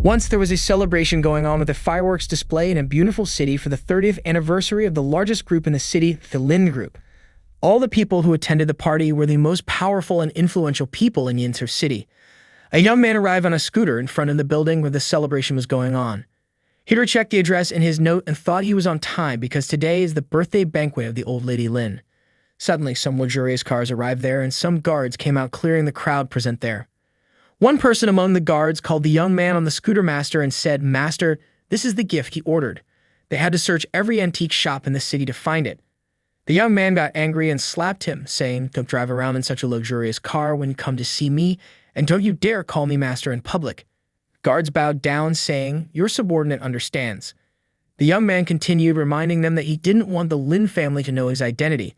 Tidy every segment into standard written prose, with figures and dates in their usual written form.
Once there was a celebration going on with a fireworks display in a beautiful city for the 30th anniversary of the largest group in the city, the Lin Group. All the people who attended the party were the most powerful and influential people in Yinzhou City. A young man arrived on a scooter in front of the building where the celebration was going on. He checked the address in his note and thought he was on time because today is the birthday banquet of the old lady Lin. Suddenly, some luxurious cars arrived there and some guards came out clearing the crowd present there. One person among the guards called the young man on the scooter master and said, "Master, this is the gift he ordered." They had to search every antique shop in the city to find it. The young man got angry and slapped him, saying, "Don't drive around in such a luxurious car when you come to see me, and don't you dare call me master in public." Guards bowed down, saying, "Your subordinate understands." The young man continued, reminding them that he didn't want the Lin family to know his identity.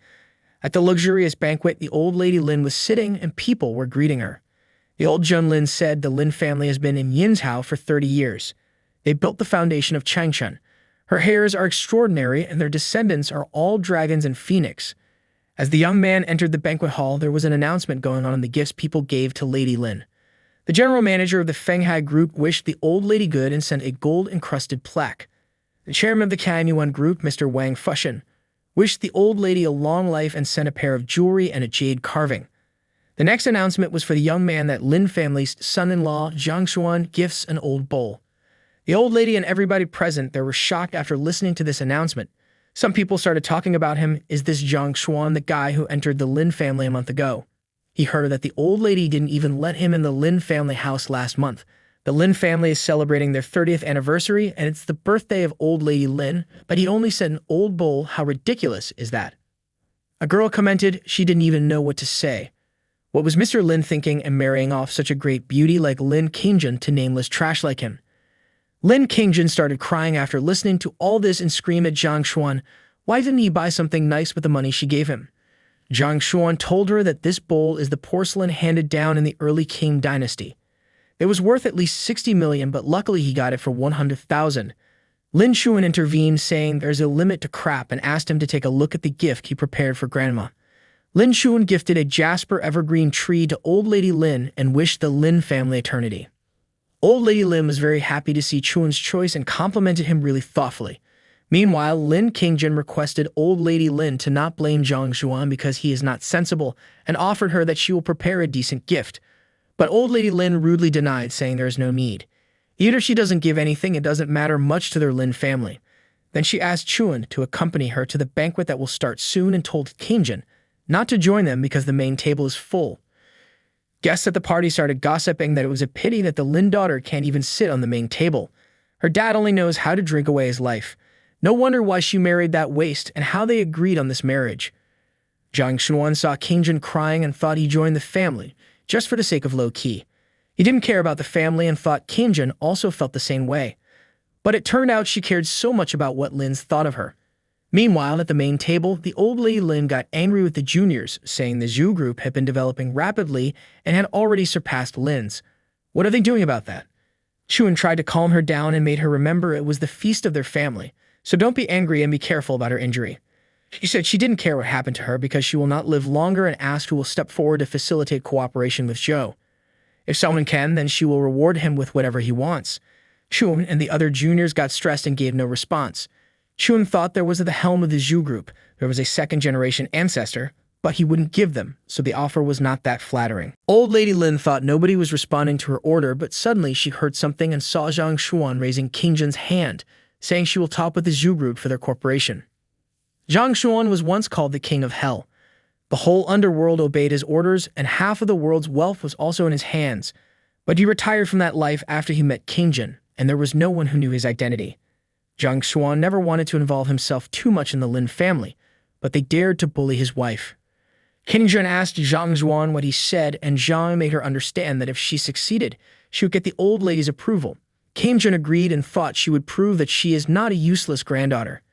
At the luxurious banquet, the old lady Lin was sitting and people were greeting her. The old Zheng Lin said the Lin family has been in Yinzhou for 30 years. They built the foundation of Changshan. Her heirs are extraordinary and their descendants are all dragons and phoenix. As the young man entered the banquet hall, there was an announcement going on in the gifts people gave to Lady Lin. The general manager of the Fenghai group wished the old lady good and sent a gold-encrusted plaque. The chairman of the Kanyuan group, Mr. Wang Fushan, wished the old lady a long life and sent a pair of jewelry and a jade carving. The next announcement was for the young man that Lin family's son-in-law, Zhang Xuan, gifts an old bowl. The old lady and everybody present there were shocked after listening to this announcement. Some people started talking about him. Is this Zhang Xuan the guy who entered the Lin family a month ago? He heard that the old lady didn't even let him in the Lin family house last month. The Lin family is celebrating their 30th anniversary, and it's the birthday of old lady Lin, but he only said an old bowl. How ridiculous is that? A girl commented she didn't even know what to say. What was Mr. Lin thinking in marrying off such a great beauty like Lin Qingjun to nameless trash like him? Lin Qingjun started crying after listening to all this and screamed at Zhang Xuan, why didn't he buy something nice with the money she gave him? Zhang Xuan told her that this bowl is the porcelain handed down in the early Qing dynasty. It was worth at least 60 million, but luckily he got it for 100,000. Lin Xuan intervened, saying there's a limit to crap, and asked him to take a look at the gift he prepared for Grandma. Lin Xuan gifted a jasper evergreen tree to old lady Lin and wished the Lin family eternity. Old lady Lin was very happy to see Chuan's choice and complimented him really thoughtfully. Meanwhile, Lin Qingjun requested old lady Lin to not blame Zhang Xuan because he is not sensible and offered her that she will prepare a decent gift. But old lady Lin rudely denied, saying there is no need. Even if she doesn't give anything, it doesn't matter much to their Lin family. Then she asked Chuan to accompany her to the banquet that will start soon and told Qingjun not to join them because the main table is full. Guests at the party started gossiping that it was a pity that the Lin daughter can't even sit on the main table. Her dad only knows how to drink away his life. No wonder why she married that waste and how they agreed on this marriage. Zhang Xuan saw Qingjun crying and thought he joined the family, just for the sake of low-key. He didn't care about the family and thought Qingjun also felt the same way. But it turned out she cared so much about what Lin's thought of her. Meanwhile, at the main table, the old lady Lin got angry with the juniors, saying the Zhu group had been developing rapidly and had already surpassed Lin's. What are they doing about that? Chuan tried to calm her down and made her remember it was the feast of their family, so don't be angry and be careful about her injury. She said she didn't care what happened to her because she will not live longer and asked who will step forward to facilitate cooperation with Zhou. If someone can, then she will reward him with whatever he wants. Chuan and the other juniors got stressed and gave no response. Chuan thought there was at the helm of the Zhu group. There was a second-generation ancestor, but he wouldn't give them, so the offer was not that flattering. Old lady Lin thought nobody was responding to her order, but suddenly she heard something and saw Zhang Xuan raising Qingjun's hand, saying she will talk with the Zhu group for their corporation. Zhang Xuan was once called the King of Hell. The whole underworld obeyed his orders, and half of the world's wealth was also in his hands. But he retired from that life after he met Qingjun, and there was no one who knew his identity. Zhang Xuan never wanted to involve himself too much in the Lin family, but they dared to bully his wife. Qingjun asked Zhang Xuan what he said, and Zhang made her understand that if she succeeded, she would get the old lady's approval. Qingjun agreed and thought she would prove that she is not a useless granddaughter.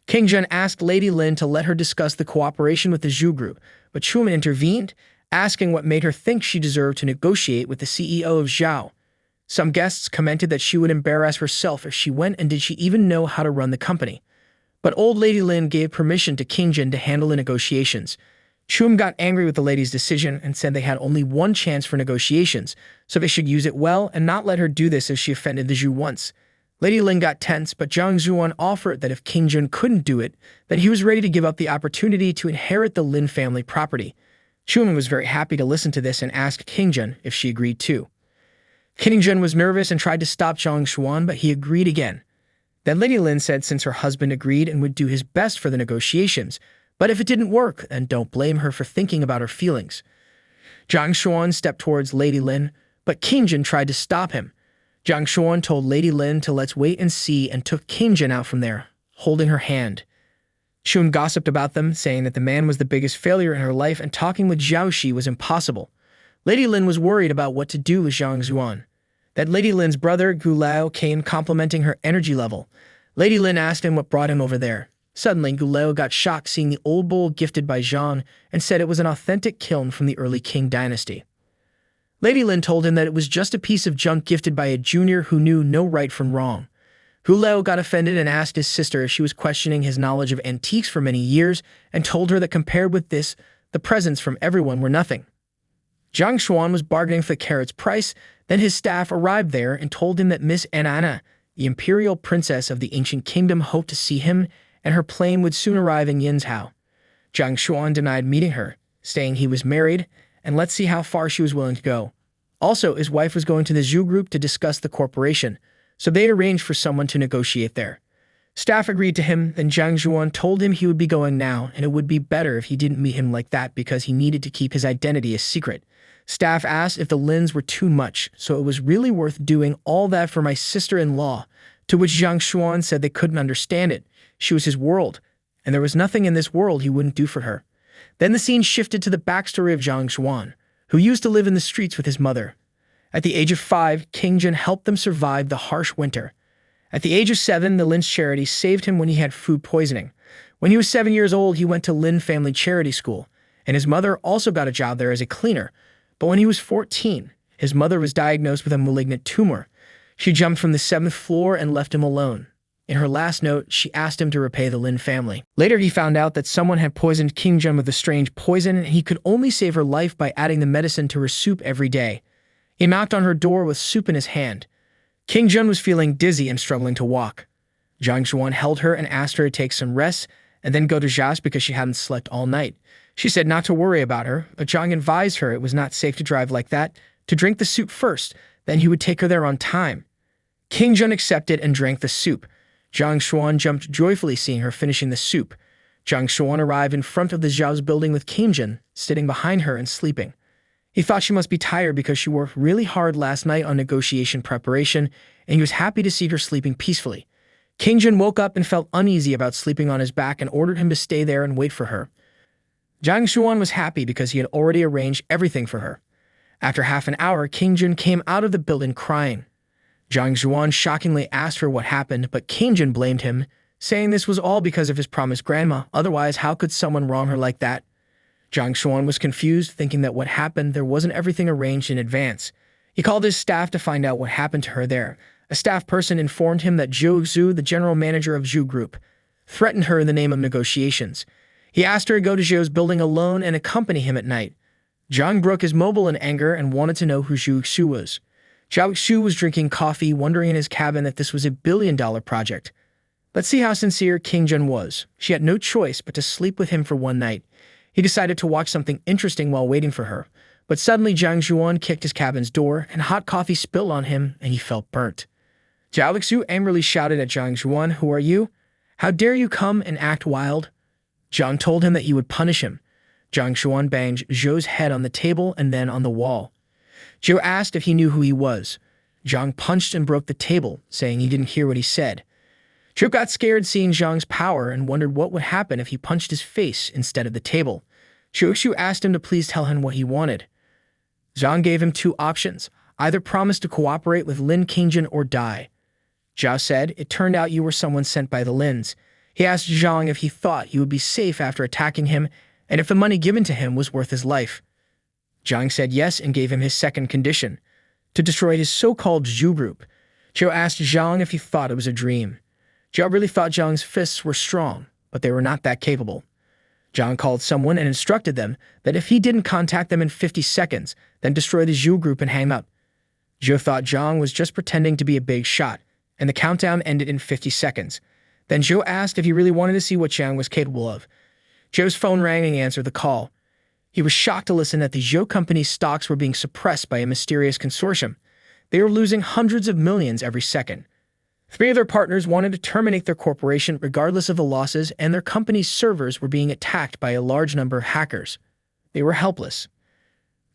Qingjun asked Lady Lin to let her discuss the cooperation with the Zhu group, but Chuan intervened, asking what made her think she deserved to negotiate with the CEO of Zhao. Some guests commented that she would embarrass herself if she went, and did she even know how to run the company. But old lady Lin gave permission to Qingjun to handle the negotiations. Chum got angry with the lady's decision and said they had only one chance for negotiations, so they should use it well and not let her do this as she offended the Zhu once. Lady Lin got tense, but Zhang Zuan offered that if King Jun couldn't do it, that he was ready to give up the opportunity to inherit the Lin family property. Chum was very happy to listen to this and asked King Jun if she agreed too. King Jun was nervous and tried to stop Zhang Xuan, but he agreed again. Then Lady Lin said since her husband agreed and would do his best for the negotiations, but if it didn't work, then don't blame her for thinking about her feelings. Zhang Xuan stepped towards Lady Lin, but King Jun tried to stop him. Zhang Xuan told Lady Lin to let's wait and see and took King Jun out from there, holding her hand. Shun gossiped about them, saying that the man was the biggest failure in her life and talking with Zhao Shi was impossible. Lady Lin was worried about what to do with Zhang Zuan. That Lady Lin's brother, Gu Lao, came complimenting her energy level. Lady Lin asked him what brought him over there. Suddenly, Gu Lao got shocked seeing the old bowl gifted by Zhang and said it was an authentic kiln from the early Qing dynasty. Lady Lin told him that it was just a piece of junk gifted by a junior who knew no right from wrong. Gu Lao got offended and asked his sister if she was questioning his knowledge of antiques for many years and told her that compared with this, the presents from everyone were nothing. Zhang Xuan was bargaining for the carrot's price, then his staff arrived there and told him that Miss Anana, the imperial princess of the ancient kingdom, hoped to see him and her plane would soon arrive in Yinzhou. Zhang Xuan denied meeting her, saying he was married and let's see how far she was willing to go. Also, his wife was going to the Zhu group to discuss the corporation, so they'd arranged for someone to negotiate there. Staff agreed to him, then Zhang Xuan told him he would be going now and it would be better if he didn't meet him like that because he needed to keep his identity a secret. Staff asked if the Lins were too much, so it was really worth doing all that for my sister-in-law, to which Zhang Xuan said they couldn't understand it. She was his world, and there was nothing in this world he wouldn't do for her. Then the scene shifted to the backstory of Zhang Xuan, who used to live in the streets with his mother. At the age of 5, King Jun helped them survive the harsh winter. At the age of 7, the Lin's charity saved him when he had food poisoning. When he was 7 years old, he went to Lin Family Charity School, and his mother also got a job there as a cleaner. But when he was 14, his mother was diagnosed with a malignant tumor. She jumped from the 7th floor and left him alone. In her last note, she asked him to repay the Lin family. Later, he found out that someone had poisoned King Jun with a strange poison, and he could only save her life by adding the medicine to her soup every day. He knocked on her door with soup in his hand. King Jun was feeling dizzy and struggling to walk. Zhang Xuan held her and asked her to take some rest and then go to Zhas because she hadn't slept all night. She said not to worry about her, but Zhang advised her it was not safe to drive like that, to drink the soup first, then he would take her there on time. King Jun accepted and drank the soup. Zhang Xuan jumped joyfully seeing her finishing the soup. Zhang Xuan arrived in front of the Zhao's building with King Jun, sitting behind her and sleeping. He thought she must be tired because she worked really hard last night on negotiation preparation, and he was happy to see her sleeping peacefully. King Jun woke up and felt uneasy about sleeping on his back and ordered him to stay there and wait for her. Zhang Xuan was happy because he had already arranged everything for her. After half an hour, King Jun came out of the building crying. Zhang Xuan shockingly asked her what happened, but King Jun blamed him, saying this was all because of his promised grandma, otherwise how could someone wrong her like that? Zhang Xuan was confused, thinking that what happened there wasn't everything arranged in advance. He called his staff to find out what happened to her there. A staff person informed him that Zhou Xu, the general manager of Zhu Group, threatened her in the name of negotiations. He asked her to go to Zhou's building alone and accompany him at night. Zhang broke his mobile in anger and wanted to know who Zhou Xu was. Zhao Xu was drinking coffee, wondering in his cabin that this was a billion-dollar project. Let's see how sincere King Jun was. She had no choice but to sleep with him for one night. He decided to watch something interesting while waiting for her. But suddenly Zhang Xuan kicked his cabin's door, and hot coffee spilled on him, and he felt burnt. Zhao Xu angrily shouted at Zhang Xuan, "Who are you? How dare you come and act wild?" Zhang told him that he would punish him. Zhang Xuan banged Zhou's head on the table and then on the wall. Zhou asked if he knew who he was. Zhang punched and broke the table, saying he didn't hear what he said. Zhou got scared seeing Zhang's power and wondered what would happen if he punched his face instead of the table. Zhou Xu asked him to please tell him what he wanted. Zhang gave him 2 options, either promise to cooperate with Lin Qingjun or die. Zhao said, "It turned out you were someone sent by the Lins." He asked Zhang if he thought he would be safe after attacking him and if the money given to him was worth his life. Zhang said yes and gave him his second condition, to destroy his so-called Zhu group. Zhou asked Zhang if he thought it was a dream. Zhao really thought Zhang's fists were strong, but they were not that capable. Zhang called someone and instructed them that if he didn't contact them in 50 seconds, then destroy the Zhu group and hang up. Zhou thought Zhang was just pretending to be a big shot, and the countdown ended in 50 seconds. Then Zhou asked if he really wanted to see what Zhang was capable of. Zhou's phone rang and he answered the call. He was shocked to listen that the Zhou company's stocks were being suppressed by a mysterious consortium. They were losing hundreds of millions every second. 3 of their partners wanted to terminate their corporation regardless of the losses, and their company's servers were being attacked by a large number of hackers. They were helpless.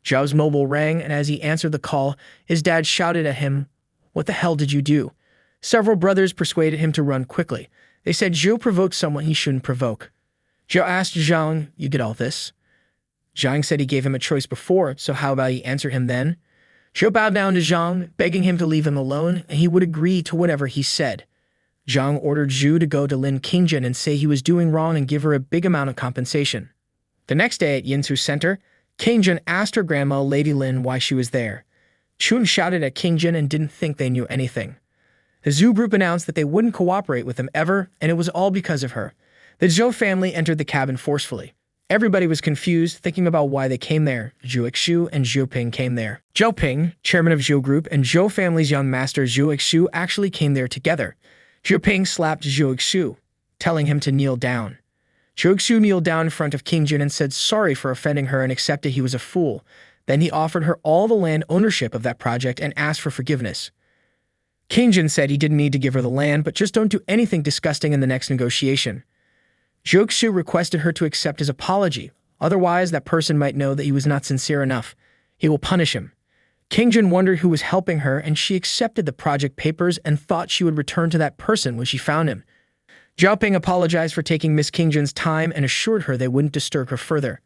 Zhou's mobile rang, and as he answered the call, his dad shouted at him, "What the hell did you do?" Several brothers persuaded him to run quickly. They said Zhou provoked someone he shouldn't provoke. Zhou asked Zhang, "You get all this?" Zhang said he gave him a choice before, so how about he answer him then? Zhou bowed down to Zhang, begging him to leave him alone, and he would agree to whatever he said. Zhang ordered Zhu to go to Lin Qingjun and say he was doing wrong and give her a big amount of compensation. The next day at Yinsu Center, Qingjun asked her grandma, Lady Lin, why she was there. Chun shouted at Qingjun and didn't think they knew anything. The Zhu group announced that they wouldn't cooperate with them ever, and it was all because of her. The Zhou family entered the cabin forcefully. Everybody was confused, thinking about why they came there. Zhu Ixu and Zhou Ping came there. Zhou Ping, chairman of Zhou Group, and Zhou family's young master Zhu Ixu actually came there together. Zhu Ping slapped Zhu Ixu, telling him to kneel down. Zhu Ixu kneeled down in front of Qingjun and said sorry for offending her and accepted he was a fool. Then he offered her all the land ownership of that project and asked for forgiveness. Qingjun said he didn't need to give her the land, but just don't do anything disgusting in the next negotiation. Zhu Ixu requested her to accept his apology, otherwise that person might know that he was not sincere enough. He will punish him. Qingjun wondered who was helping her, and she accepted the project papers and thought she would return to that person when she found him. Zhou Ping apologized for taking Miss Qingjun's time and assured her they wouldn't disturb her further.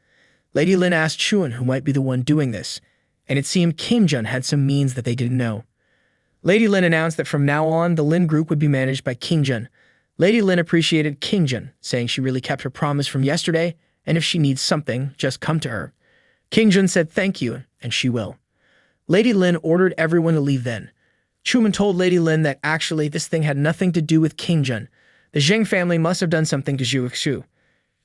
Lady Lin asked Chun who might be the one doing this, and it seemed Qingjun had some means that they didn't know. Lady Lin announced that from now on, the Lin group would be managed by Qingjun. Lady Lin appreciated Qingjun, saying she really kept her promise from yesterday, and if she needs something, just come to her. Qingjun said thank you, and she will. Lady Lin ordered everyone to leave then. Chuman told Lady Lin that actually this thing had nothing to do with Qingjun. The Zheng family must have done something to Zhu Ixu.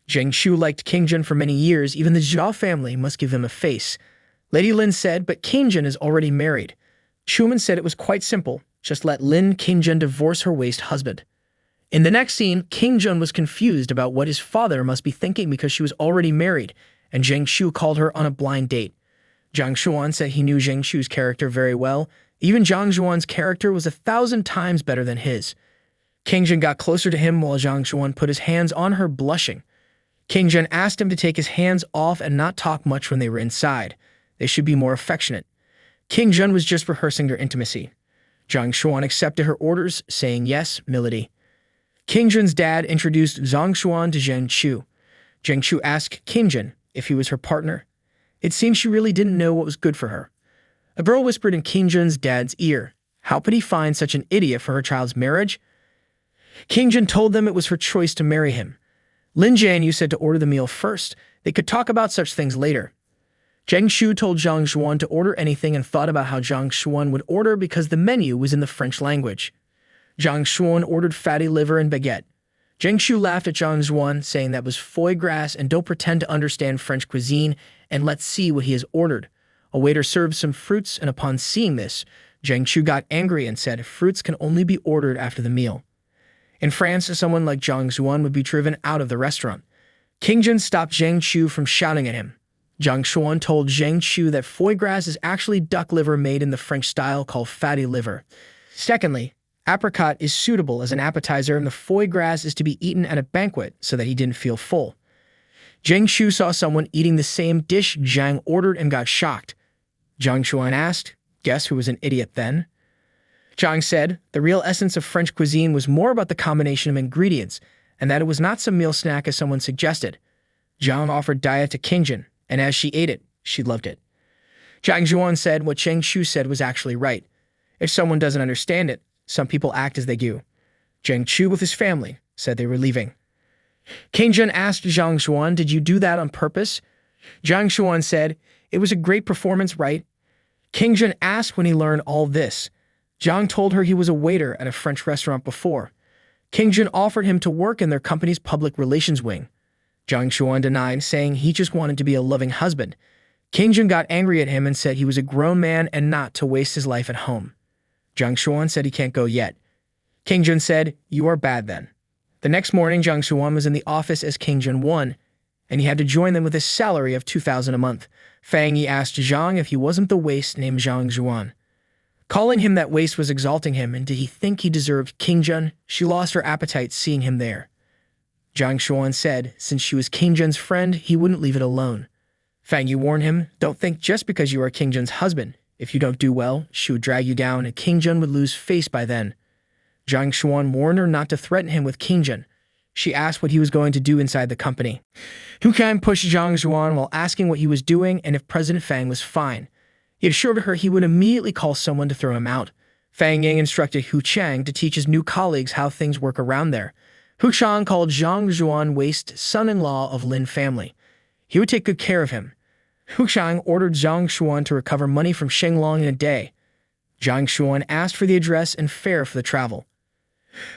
Zheng Shu liked Qingjun for many years, even the Zhao family must give him a face. Lady Lin said, but Qingjun is already married. Chuman said it was quite simple, just let Lin Qingjun divorce her waste husband. In the next scene, Qingjun was confused about what his father must be thinking because she was already married, and Zheng Shu called her on a blind date. Zhang Xuan said he knew Zheng Shu's character very well. Even Zhang Xuan's character was 1,000 times better than his. Qingjun got closer to him while Zhang Xuan put his hands on her, blushing. Qingjun asked him to take his hands off and not talk much when they were inside. They should be more affectionate. Qingjun was just rehearsing their intimacy. Zhang Xuan accepted her orders, saying yes, milady. Qingjun's dad introduced Zhang Xuan to Zheng Shu. Zheng Shu asked Qingjun if he was her partner. It seemed she really didn't know what was good for her. A girl whispered in Qingjun's dad's ear. How could he find such an idiot for her child's marriage? Qingjun told them it was her choice to marry him. Lin Jianyu said to order the meal first. They could talk about such things later. Zheng Shu told Zhang Xuan to order anything and thought about how Zhang Xuan would order because the menu was in the French language. Zhang Xuan ordered fatty liver and baguette. Zheng Shu laughed at Zhang Xuan, saying that was foie gras and don't pretend to understand French cuisine, and let's see what he has ordered. A waiter served some fruits, and upon seeing this, Zheng Shu got angry and said fruits can only be ordered after the meal. In France, someone like Zhang Xuan would be driven out of the restaurant. Qingjun stopped Zheng Shu from shouting at him. Zhang Xuan told Zheng Shu that foie gras is actually duck liver made in the French style called fatty liver. Secondly, apricot is suitable as an appetizer and the foie gras is to be eaten at a banquet so that he didn't feel full. Zheng Shu saw someone eating the same dish Zhang ordered and got shocked. Zhang Xuan asked, guess who was an idiot then? Zhang said the real essence of French cuisine was more about the combination of ingredients and that it was not some meal snack as someone suggested. Zhang offered diet to Qingjun, and as she ate it, she loved it. Zhang Xuan said what Zheng Shu said was actually right. If someone doesn't understand it, some people act as they do. Zheng Shu with his family said they were leaving. Qingjun asked Zhang Xuan, did you do that on purpose? Zhang Xuan said, it was a great performance, right? Qingjun asked when he learned all this. Zhang told her he was a waiter at a French restaurant before. Qingjun offered him to work in their company's public relations wing. Zhang Xuan denied, saying he just wanted to be a loving husband. King Jun got angry at him and said he was a grown man and not to waste his life at home. Zhang Xuan said he can't go yet. King Jun said, "You are bad then." The next morning, Zhang Xuan was in the office as King Jun I, and he had to join them with a salary of 2,000 a month. Fang Yi asked Zhang if he wasn't the waste named Zhang Xuan. Calling him that waste was exalting him, and did he think he deserved King Jun? She lost her appetite seeing him there. Zhang Xuan said, since she was King Jun's friend, he wouldn't leave it alone. Fang Yi warned him, "Don't think just because you are King Jun's husband. If you don't do well, she would drag you down and King Jun would lose face by then." Zhang Xuan warned her not to threaten him with King Jun. She asked what he was going to do inside the company. Hu Kang pushed Zhang Xuan while asking what he was doing and if President Fang was fine. He assured her he would immediately call someone to throw him out. Fang Yang instructed Hu Chang to teach his new colleagues how things work around there. Hu Chang called Zhang Xuan waste son-in-law of Lin family. He would take good care of him. Hu Chang ordered Zhang Xuan to recover money from Shenglong in a day. Zhang Xuan asked for the address and fare for the travel.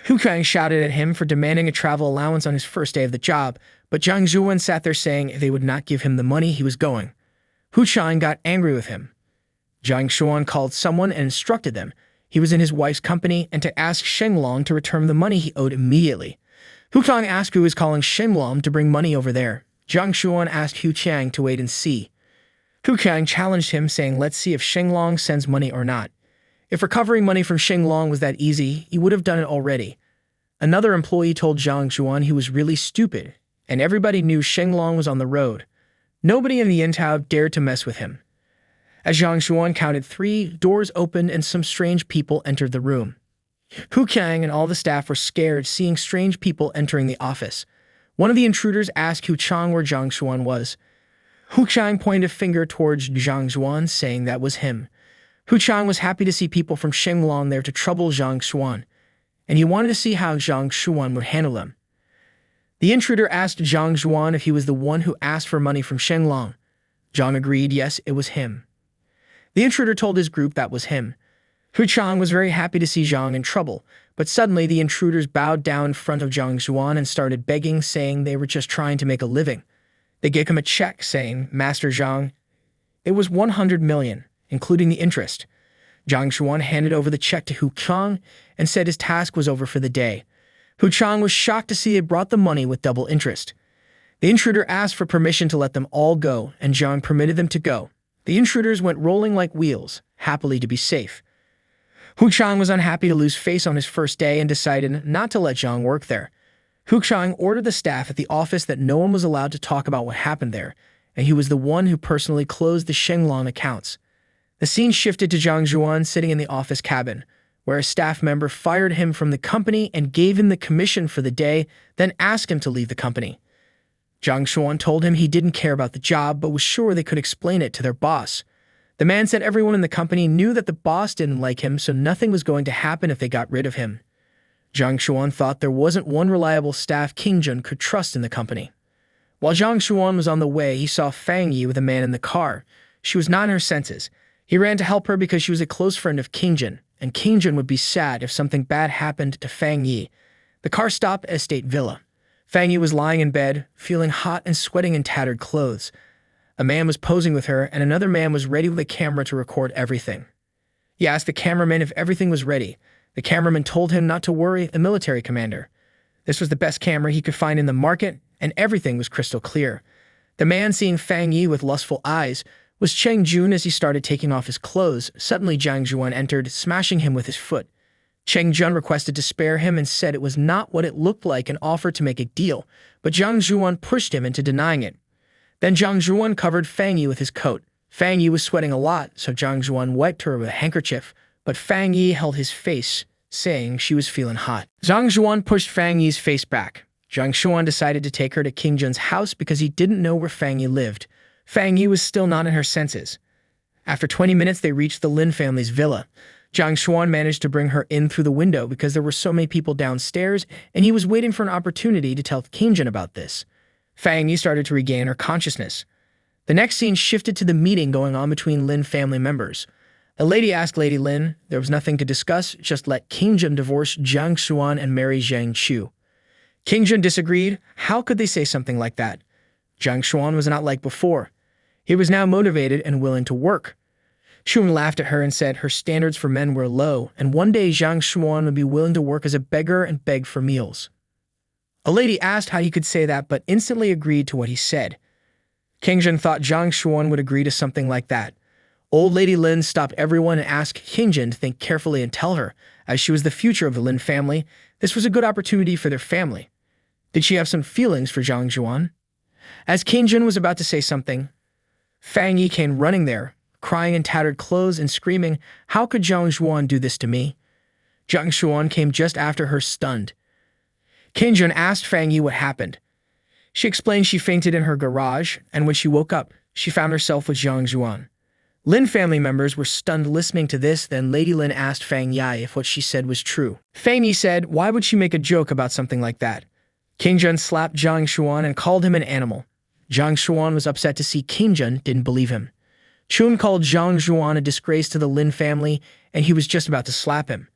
Hu Chang shouted at him for demanding a travel allowance on his first day of the job, but Zhang Xuan sat there saying if they would not give him the money, he was going. Hu Chang got angry with him. Zhang Xuan called someone and instructed them he was in his wife's company and to ask Shenglong to return the money he owed immediately. Hu Chang asked who was calling Shenglong to bring money over there. Zhang Xuan asked Hu Chang to wait and see. Hu Chang challenged him, saying, "Let's see if Shenglong sends money or not." If recovering money from Shenglong was that easy, he would have done it already. Another employee told Zhang Xuan he was really stupid, and everybody knew Shenglong was on the road. Nobody in the Yintao dared to mess with him. As Zhang Xuan counted 3, doors opened and some strange people entered the room. Hu Kang and all the staff were scared seeing strange people entering the office. One of the intruders asked Hu Chang where Zhang Xuan was. Hu Chang pointed a finger towards Zhang Xuan, saying that was him. Hu Chang was happy to see people from Shenglong there to trouble Zhang Xuan, and he wanted to see how Zhang Xuan would handle them. The intruder asked Zhang Xuan if he was the one who asked for money from Shenglong. Zhang agreed yes, it was him. The intruder told his group that was him. Hu Chang was very happy to see Zhang in trouble, but suddenly the intruders bowed down in front of Zhang Xuan and started begging, saying they were just trying to make a living. They gave him a check, saying, "Master Zhang." It was 100 million, including the interest. Zhang Xuan handed over the check to Hu Chang and said his task was over for the day. Hu Chang was shocked to see they brought the money with double interest. The intruder asked for permission to let them all go, and Zhang permitted them to go. The intruders went rolling like wheels, happily to be safe. Hu Chang was unhappy to lose face on his first day and decided not to let Zhang work there. Hu Chang ordered the staff at the office that no one was allowed to talk about what happened there, and he was the one who personally closed the Shenglong accounts. The scene shifted to Zhang Xuan sitting in the office cabin, where a staff member fired him from the company and gave him the commission for the day, then asked him to leave the company. Zhang Xuan told him he didn't care about the job, but was sure they could explain it to their boss. The man said everyone in the company knew that the boss didn't like him, so nothing was going to happen if they got rid of him. Zhang Xuan thought there wasn't one reliable staff King Jun could trust in the company. While Zhang Xuan was on the way, he saw Fang Yi with a man in the car. She was not in her senses. He ran to help her because she was a close friend of King Jun, and King Jun would be sad if something bad happened to Fang Yi. The car stopped at a state villa. Fang Yi was lying in bed, feeling hot and sweating in tattered clothes. A man was posing with her, and another man was ready with a camera to record everything. He asked the cameraman if everything was ready. The cameraman told him not to worry, a military commander. This was the best camera he could find in the market, and everything was crystal clear. The man, seeing Fang Yi with lustful eyes, was Cheng Jun as he started taking off his clothes. Suddenly Zhang Xuan entered, smashing him with his foot. Cheng Jun requested to spare him and said it was not what it looked like and offered to make a deal, but Zhang Xuan pushed him into denying it. Then Zhang Xuan covered Fang Yi with his coat. Fang Yi was sweating a lot, so Zhang Xuan wiped her with a handkerchief, but Fang Yi held his face, saying she was feeling hot. Zhang Xuan pushed Fang Yi's face back. Zhang Xuan decided to take her to King Jun's house because he didn't know where Fang Yi lived. Fang Yi was still not in her senses. After 20 minutes, they reached the Lin family's villa. Zhang Xuan managed to bring her in through the window because there were so many people downstairs, and he was waiting for an opportunity to tell King Jun about this. Fang Yi started to regain her consciousness. The next scene shifted to the meeting going on between Lin family members. The lady asked Lady Lin there was nothing to discuss, just let King Jun divorce Zhang Xuan and marry Zhang Chu. King Jun disagreed. How could they say something like that? Zhang Xuan was not like before. He was now motivated and willing to work. Chun laughed at her and said her standards for men were low, and one day Zhang Xuan would be willing to work as a beggar and beg for meals. A lady asked how he could say that, but instantly agreed to what he said. King Jun thought Zhang Xuan would agree to something like that. Old Lady Lin stopped everyone and asked King Jun to think carefully and tell her, as she was the future of the Lin family, this was a good opportunity for their family. Did she have some feelings for Zhang Xuan? As King Jun was about to say something, Fang Yi came running there, crying in tattered clothes and screaming, "How could Zhang Xuan do this to me?" Zhang Xuan came just after her, stunned. King Jun asked Fang Yi what happened. She explained she fainted in her garage, and when she woke up, she found herself with Zhang Xuan. Lin family members were stunned listening to this. Then Lady Lin asked Fang Yi if what she said was true. Fang Yi said, why would she make a joke about something like that? King Jun slapped Zhang Xuan and called him an animal. Zhang Xuan was upset to see King Jun didn't believe him. Chun called Zhang Xuan a disgrace to the Lin family, and he was just about to slap him.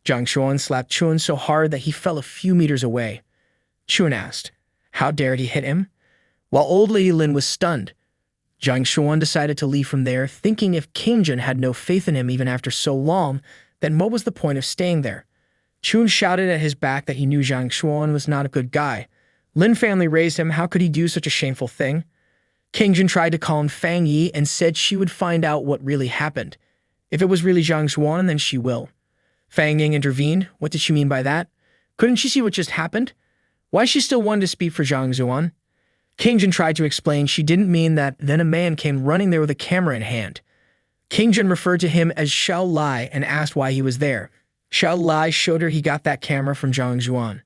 Zhang Xuan slapped Chun so hard that he fell a few meters away. Chun asked, how dared he hit him? While old Lady Lin was stunned, Zhang Xuan decided to leave from there, thinking if King Jun had no faith in him even after so long, then what was the point of staying there? Chun shouted at his back that he knew Zhang Xuan was not a good guy. Lin family raised him. How could he do such a shameful thing? King Jun tried to calm Fang Yi and said she would find out what really happened. If it was really Zhang Xuan, then she will. Fang Ying intervened. What did she mean by that? Couldn't she see what just happened? Why she still wanted to speak for Zhang Xuan? King Jun tried to explain she didn't mean that. Then a man came running there with a camera in hand. King Jun referred to him as Xiao Lai and asked why he was there. Xiao Lai showed her he got that camera from Zhang Xuan.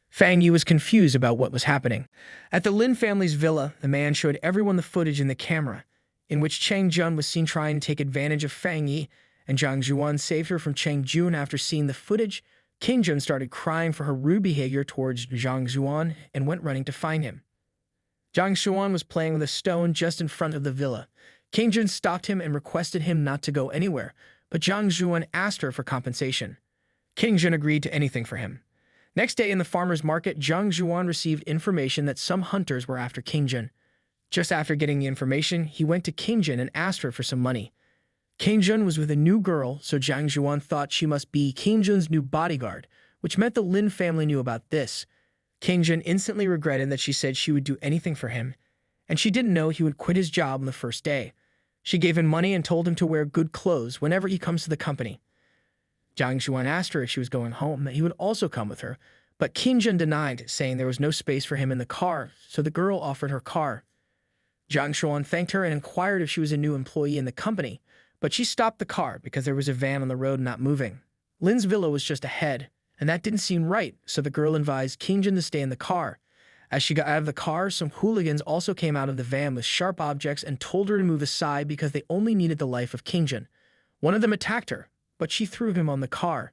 Fang Yi was confused about what was happening. At the Lin family's villa, the man showed everyone the footage in the camera, in which Chang Jun was seen trying to take advantage of Fang Yi, and Zhang Xuan saved her from Chang Jun. After seeing the footage, King Jun started crying for her rude behavior towards Zhang Xuan and went running to find him. Zhang Xuan was playing with a stone just in front of the villa. King Jun stopped him and requested him not to go anywhere, but Zhang Xuan asked her for compensation. King Jun agreed to anything for him. Next day in the farmer's market, Zhang Xuan received information that some hunters were after King Jun. Just after getting the information, he went to King Jun and asked her for some money. King Jun was with a new girl, so Zhang Xuan thought she must be King Jun's new bodyguard, which meant the Lin family knew about this. King Jun instantly regretted that she said she would do anything for him, and she didn't know he would quit his job on the first day. She gave him money and told him to wear good clothes whenever he comes to the company. Zhang Xuan asked her if she was going home, that he would also come with her, but King Jun denied, saying there was no space for him in the car, so the girl offered her car. Zhang Xuan thanked her and inquired if she was a new employee in the company, but she stopped the car because there was a van on the road not moving. Lin's villa was just ahead, and that didn't seem right, so the girl advised King Jun to stay in the car. As she got out of the car, some hooligans also came out of the van with sharp objects and told her to move aside because they only needed the life of King Jun. One of them attacked her, but she threw him on the car.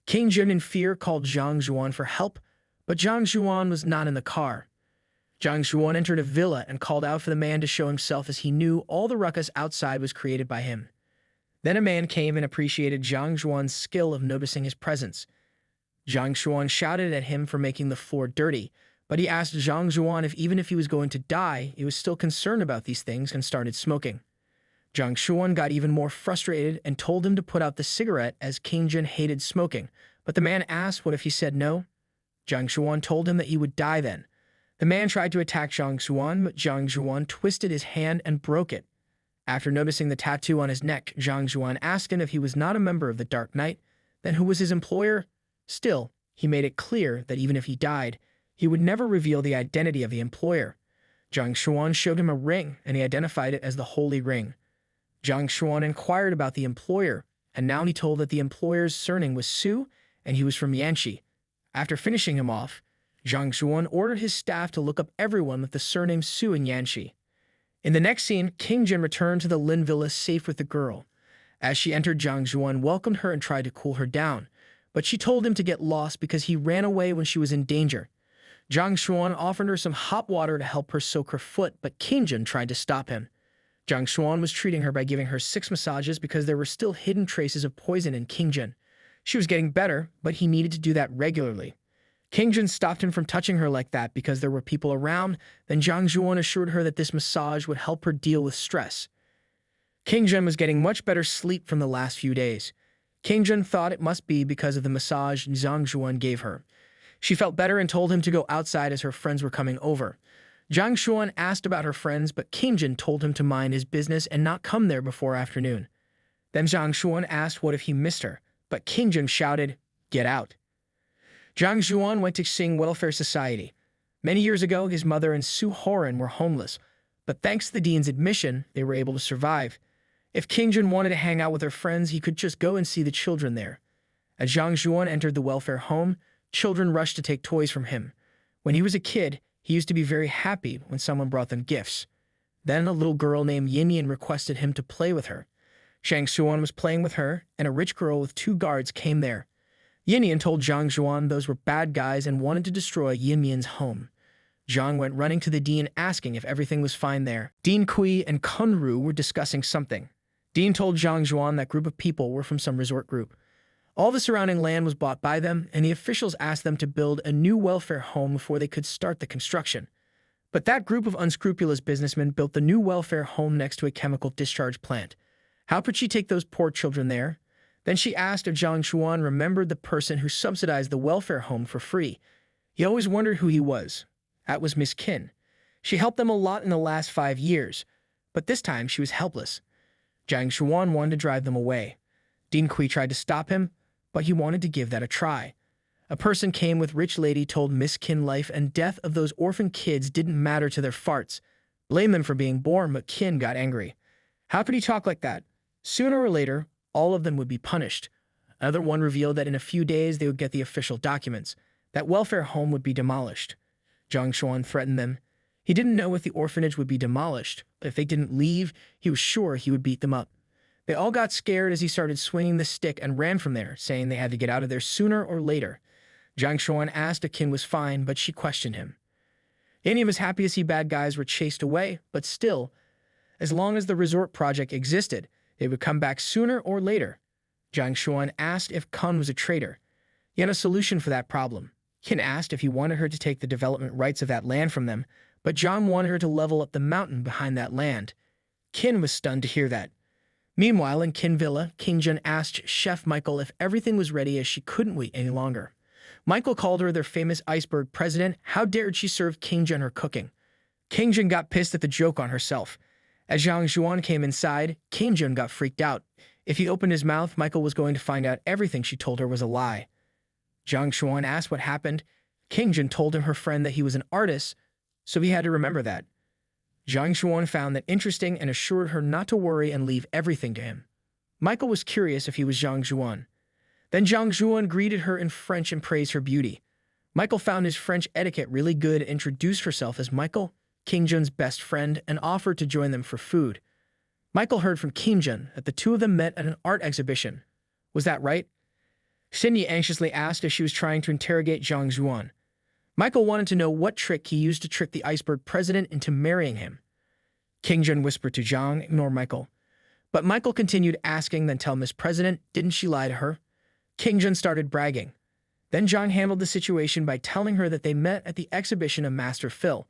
King Jun in fear called Zhang Xuan for help, but Zhang Xuan was not in the car. Zhang Xuan entered a villa and called out for the man to show himself, as he knew all the ruckus outside was created by him. Then a man came and appreciated Zhang Xuan's skill of noticing his presence. Zhang Xuan shouted at him for making the floor dirty, but he asked Zhang Xuan if even if he was going to die, he was still concerned about these things and started smoking. Zhang Xuan got even more frustrated and told him to put out the cigarette, as King Jun hated smoking, but the man asked what if he said no. Zhang Xuan told him that he would die then. The man tried to attack Zhang Xuan, but Zhang Xuan twisted his hand and broke it. After noticing the tattoo on his neck, Zhang Xuan asked him if he was not a member of the Dark Knight, then who was his employer? Still, he made it clear that even if he died, he would never reveal the identity of the employer. Zhang Xuan showed him a ring, and he identified it as the Holy Ring. Zhang Xuan inquired about the employer, and now he told that the employer's surname was Su, and he was from Yanxi. After finishing him off, Zhang Xuan ordered his staff to look up everyone with the surname Su in Yanxi. In the next scene, King Jun returned to the Lin villa safe with the girl. As she entered, Zhang Xuan welcomed her and tried to cool her down, but she told him to get lost because he ran away when she was in danger. Zhang Xuan offered her some hot water to help her soak her foot, but King Jun tried to stop him. Zhang Xuan was treating her by giving her 6 massages because there were still hidden traces of poison in King Jun. She was getting better, but he needed to do that regularly. King Jun stopped him from touching her like that because there were people around. Then Zhang Zhuan assured her that this massage would help her deal with stress. King Jun was getting much better sleep from the last few days. King Jun thought it must be because of the massage Zhang Zhuan gave her. She felt better and told him to go outside as her friends were coming over. Zhang Zhuan asked about her friends, but King Jun told him to mind his business and not come there before afternoon. Then Zhang Zhuan asked what if he missed her, but King Jun shouted, "Get out." Zhang Zhuan went to Xing Welfare Society. Many years ago, his mother and Su Horan were homeless, but thanks to the dean's admission, they were able to survive. If King Jun wanted to hang out with her friends, he could just go and see the children there. As Zhang Zhuan entered the welfare home, children rushed to take toys from him. When he was a kid, he used to be very happy when someone brought them gifts. Then a little girl named Yin requested him to play with her. Zhang Xuan was playing with her, and a rich girl with 2 guards came there. Yin told Zhang Zhuan those were bad guys and wanted to destroy Yin home. Zhang went running to the dean asking if everything was fine there. Dean Kui and Kunru were discussing something. Dean told Zhang Zhuan that group of people were from some resort group. All the surrounding land was bought by them, and the officials asked them to build a new welfare home before they could start the construction. But that group of unscrupulous businessmen built the new welfare home next to a chemical discharge plant. How could she take those poor children there? Then she asked if Zhang Zhuan remembered the person who subsidized the welfare home for free. He always wondered who he was. That was Miss Qin. She helped them a lot in the last 5 years, but this time she was helpless. Zhang Zhuan wanted to drive them away. Dean Kui tried to stop him, but he wanted to give that a try. A person came with rich lady told Miss Qin life and death of those orphan kids didn't matter to their farts. Blame them for being born, but Qin got angry. How could he talk like that? Sooner or later, all of them would be punished. Another one revealed that in a few days they would get the official documents. That welfare home would be demolished. Zhang Xuan threatened them. He didn't know if the orphanage would be demolished, but if they didn't leave, he was sure he would beat them up. They all got scared as he started swinging the stick and ran from there, saying they had to get out of there sooner or later. Zhang Xuan asked if Qin was fine, but she questioned him. Yin was happy to see bad guys were chased away, but still, as long as the resort project existed, they would come back sooner or later. Zhang Xuan asked if Kun was a traitor. He had a solution for that problem. Qin asked if he wanted her to take the development rights of that land from them, but Zhang wanted her to level up the mountain behind that land. Qin was stunned to hear that. Meanwhile, in Qin Villa, King Jun asked Chef Michael if everything was ready as she couldn't wait any longer. Michael called her their famous iceberg president. How dared she serve King Jun her cooking? King Jun got pissed at the joke on herself. As Zhang Zhuan came inside, King Jun got freaked out. If he opened his mouth, Michael was going to find out everything she told her was a lie. Zhang Zhuan asked what happened. King Jun told him her friend that he was an artist, so he had to remember that. Zhang Zhuan found that interesting and assured her not to worry and leave everything to him. Michael was curious if he was Zhang Zhuan. Then Zhang Zhuan greeted her in French and praised her beauty. Michael found his French etiquette really good and introduced herself as Michael, King Jun's best friend, and offered to join them for food. Michael heard from King Jun that the two of them met at an art exhibition. Was that right? Cindy anxiously asked as she was trying to interrogate Zhang Zhuan. Michael wanted to know what trick he used to trick the iceberg president into marrying him. King Jun whispered to Zhang, ignore Michael. But Michael continued asking, then tell Miss President, didn't she lie to her? King Jun started bragging. Then Zhang handled the situation by telling her that they met at the exhibition of Master Phil.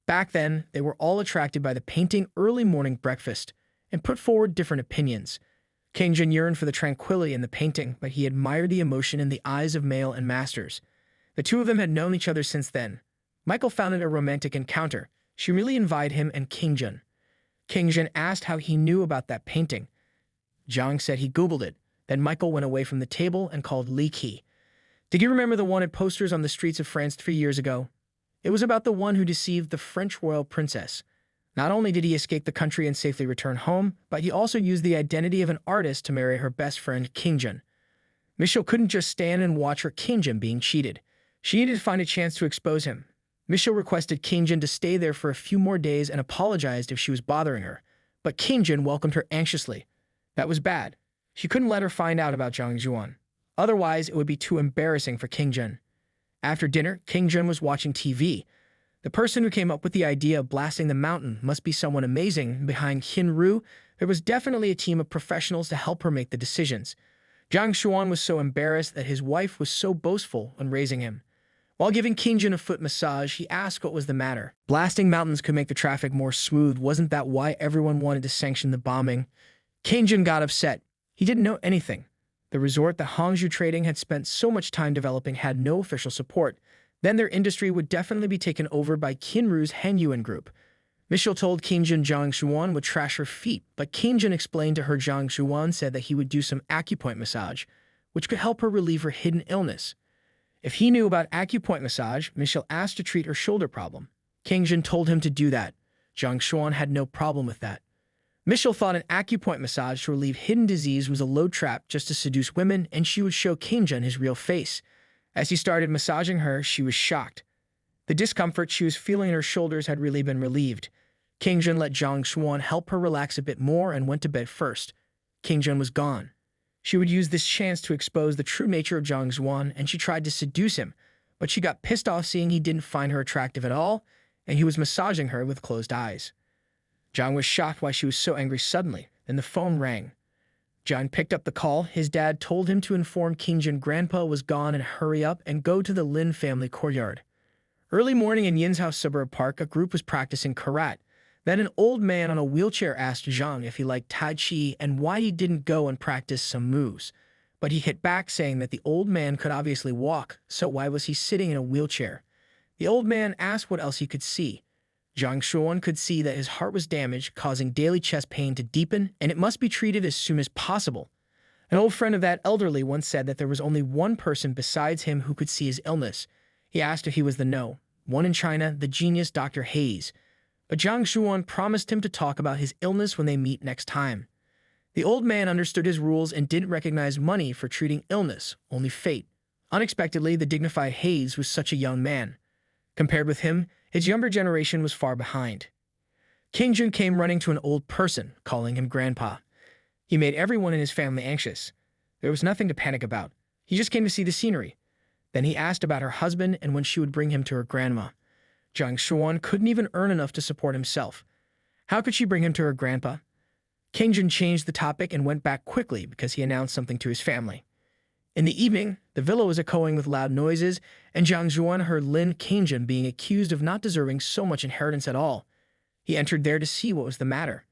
Back then, they were all attracted by the painting Early Morning Breakfast and put forward different opinions. King Jun yearned for the tranquility in the painting, but he admired the emotion in the eyes of Male and Masters. The two of them had known each other since then. Michael found it a romantic encounter. She really invited him and King Jun. King Jun asked how he knew about that painting. Zhang said he Googled it. Then Michael went away from the table and called Li Qi. Did you remember the wanted posters on the streets of France 3 years ago? It was about the one who deceived the French royal princess. Not only did he escape the country and safely return home, but he also used the identity of an artist to marry her best friend, King Jun. Michelle couldn't just stand and watch her King Jun being cheated. She needed to find a chance to expose him. Michelle requested King Jun to stay there for a few more days and apologized if she was bothering her. But King Jun welcomed her anxiously. That was bad. She couldn't let her find out about Zhang Zhuan. Otherwise, it would be too embarrassing for King Jun. After dinner, King Jun was watching TV. The person who came up with the idea of blasting the mountain must be someone amazing. Behind Hinru, there was definitely a team of professionals to help her make the decisions. Zhang Xuan was so embarrassed that his wife was so boastful when raising him. While giving Kingjun a foot massage, he asked what was the matter. Blasting mountains could make the traffic more smooth. Wasn't that why everyone wanted to sanction the bombing? Kingjun got upset. He didn't know anything. The resort that Hangzhou Trading had spent so much time developing had no official support. Then their industry would definitely be taken over by Qinru's Hengyuan group. Michelle told Kingjun Zhang Shuan would trash her feet, but Kingjun explained to her Zhang Shuan said that he would do some acupoint massage, which could help her relieve her hidden illness. If he knew about acupoint massage, Michelle asked to treat her shoulder problem. Kingjun told him to do that. Zhang Shuan had no problem with that. Michelle thought an acupoint massage to relieve hidden disease was a low trap just to seduce women, and she would show Kingjun his real face. As he started massaging her, she was shocked. The discomfort she was feeling in her shoulders had really been relieved. Kingjun let Zhang Shuan help her relax a bit more and went to bed first. Kingjun was gone. She would use this chance to expose the true nature of Zhang Shuan, and she tried to seduce him, but she got pissed off seeing he didn't find her attractive at all, and he was massaging her with closed eyes. Zhang was shocked why she was so angry suddenly. Then the phone rang. Zhang picked up the call. His dad told him to inform Kingjun grandpa was gone and hurry up and go to the Lin family courtyard. Early morning in Yin's house suburb park, a group was practicing karate. Then an old man on a wheelchair asked Zhang if he liked Tai Chi and why he didn't go and practice some moves. But he hit back saying that the old man could obviously walk, so why was he sitting in a wheelchair? The old man asked what else he could see. Zhang Shuan could see that his heart was damaged, causing daily chest pain to deepen, and it must be treated as soon as possible. An old friend of that elderly once said that there was only one person besides him who could see his illness. He asked if he was the one in China, the genius Dr. Hayes. But Zhang Shuan promised him to talk about his illness when they meet next time. The old man understood his rules and didn't recognize money for treating illness, only fate. Unexpectedly, the dignified Hayes was such a young man. Compared with him, his younger generation was far behind. Kingjun came running to an old person, calling him grandpa. He made everyone in his family anxious. There was nothing to panic about. He just came to see the scenery. Then he asked about her husband and when she would bring him to her grandma. Zhang Shuan couldn't even earn enough to support himself. How could she bring him to her grandpa? Kingjun changed the topic and went back quickly because he announced something to his family. In the evening, the villa was echoing with loud noises, and Zhang Shuan heard Lin Kingjun being accused of not deserving so much inheritance at all. He entered there to see what was the matter.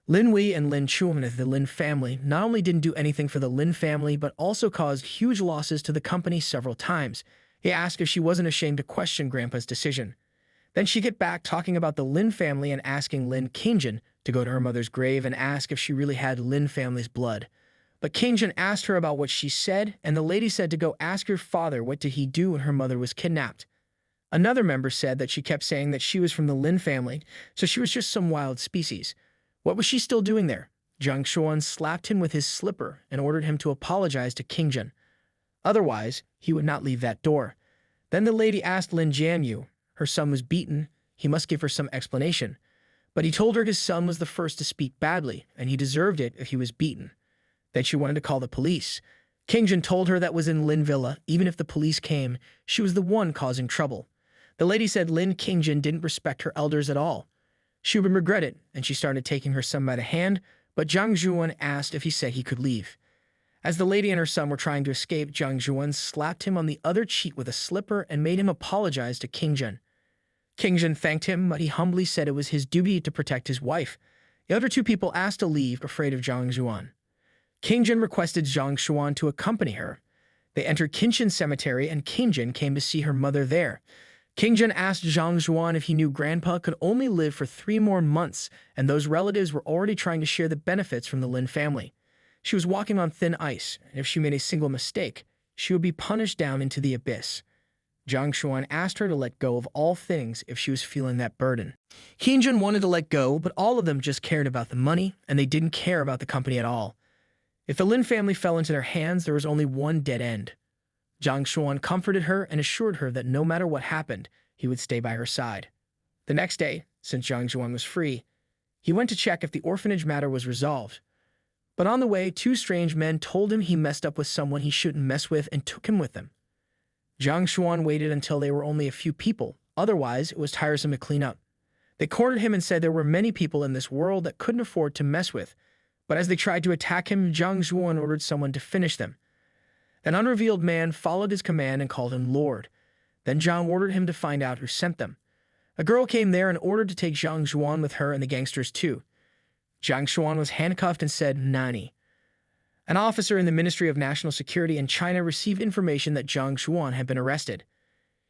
Lin Wei and Lin Chuan of the Lin family not only didn't do anything for the Lin family, but also caused huge losses to the company several times. He asked if she wasn't ashamed to question Grandpa's decision. Then she got back talking about the Lin family and asking Lin Kingjun to go to her mother's grave and ask if she really had Lin family's blood. But Kingjun asked her about what she said, and the lady said to go ask your father what did he do when her mother was kidnapped. Another member said that she kept saying that she was from the Lin family, so she was just some wild species. What was she still doing there? Zhang Shuan slapped him with his slipper and ordered him to apologize to Kingjun. Otherwise, he would not leave that door. Then the lady asked Lin Jianyu. Her son was beaten. He must give her some explanation. But he told her his son was the first to speak badly, and he deserved it if he was beaten. Then she wanted to call the police. Kingjun told her that was in Lin Villa. Even if the police came, she was the one causing trouble. The lady said Lin Kingjun didn't respect her elders at all. She would regret it, and she started taking her son by the hand, but Zhang Zhuan asked if he said he could leave. As the lady and her son were trying to escape, Zhang Zhuan slapped him on the other cheek with a slipper and made him apologize to Kingjun. Kingjun thanked him, but he humbly said it was his duty to protect his wife. The other two people asked to leave, afraid of Zhang Zhuan. Kingjun requested Zhang Shuan to accompany her. They entered Qinshan Cemetery, and Kingjun came to see her mother there. Kingjun asked Zhang Zhuan if he knew Grandpa could only live for 3 more months, and those relatives were already trying to share the benefits from the Lin family. She was walking on thin ice, and if she made a single mistake, she would be punished down into the abyss. Zhang Shuan asked her to let go of all things if she was feeling that burden. Kingjun wanted to let go, but all of them just cared about the money, and they didn't care about the company at all. If the Lin family fell into their hands, there was only one dead end. Zhang Shuan comforted her and assured her that no matter what happened, he would stay by her side. The next day, since Zhang Shuan was free, he went to check if the orphanage matter was resolved. But on the way, 2 strange men told him he messed up with someone he shouldn't mess with and took him with them. Zhang Shuan waited until they were only a few people, otherwise it was tiresome to clean up. They cornered him and said there were many people in this world that couldn't afford to mess with, but as they tried to attack him, Zhang Shuan ordered someone to finish them. An unrevealed man followed his command and called him Lord. Then Zhang ordered him to find out who sent them. A girl came there and ordered to take Zhang Xuan with her and the gangsters too. Zhang Xuan was handcuffed and said, "Nani." An officer in the Ministry of National Security in China received information that Zhang Xuan had been arrested.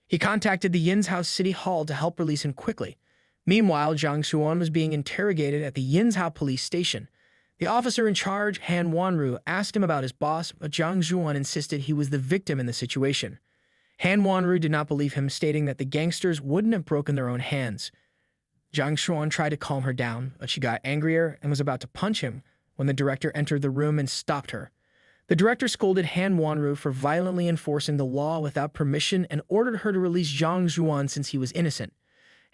He contacted the Yinzhou City Hall to help release him quickly. Meanwhile, Zhang Xuan was being interrogated at the Yinzhou police station. The officer in charge, Han Wanru, asked him about his boss, but Zhang Xuan insisted he was the victim in the situation. Han Wanru did not believe him, stating that the gangsters wouldn't have broken their own hands. Zhang Xuan tried to calm her down, but she got angrier and was about to punch him when the director entered the room and stopped her. The director scolded Han Wanru for violently enforcing the law without permission and ordered her to release Zhang Xuan since he was innocent.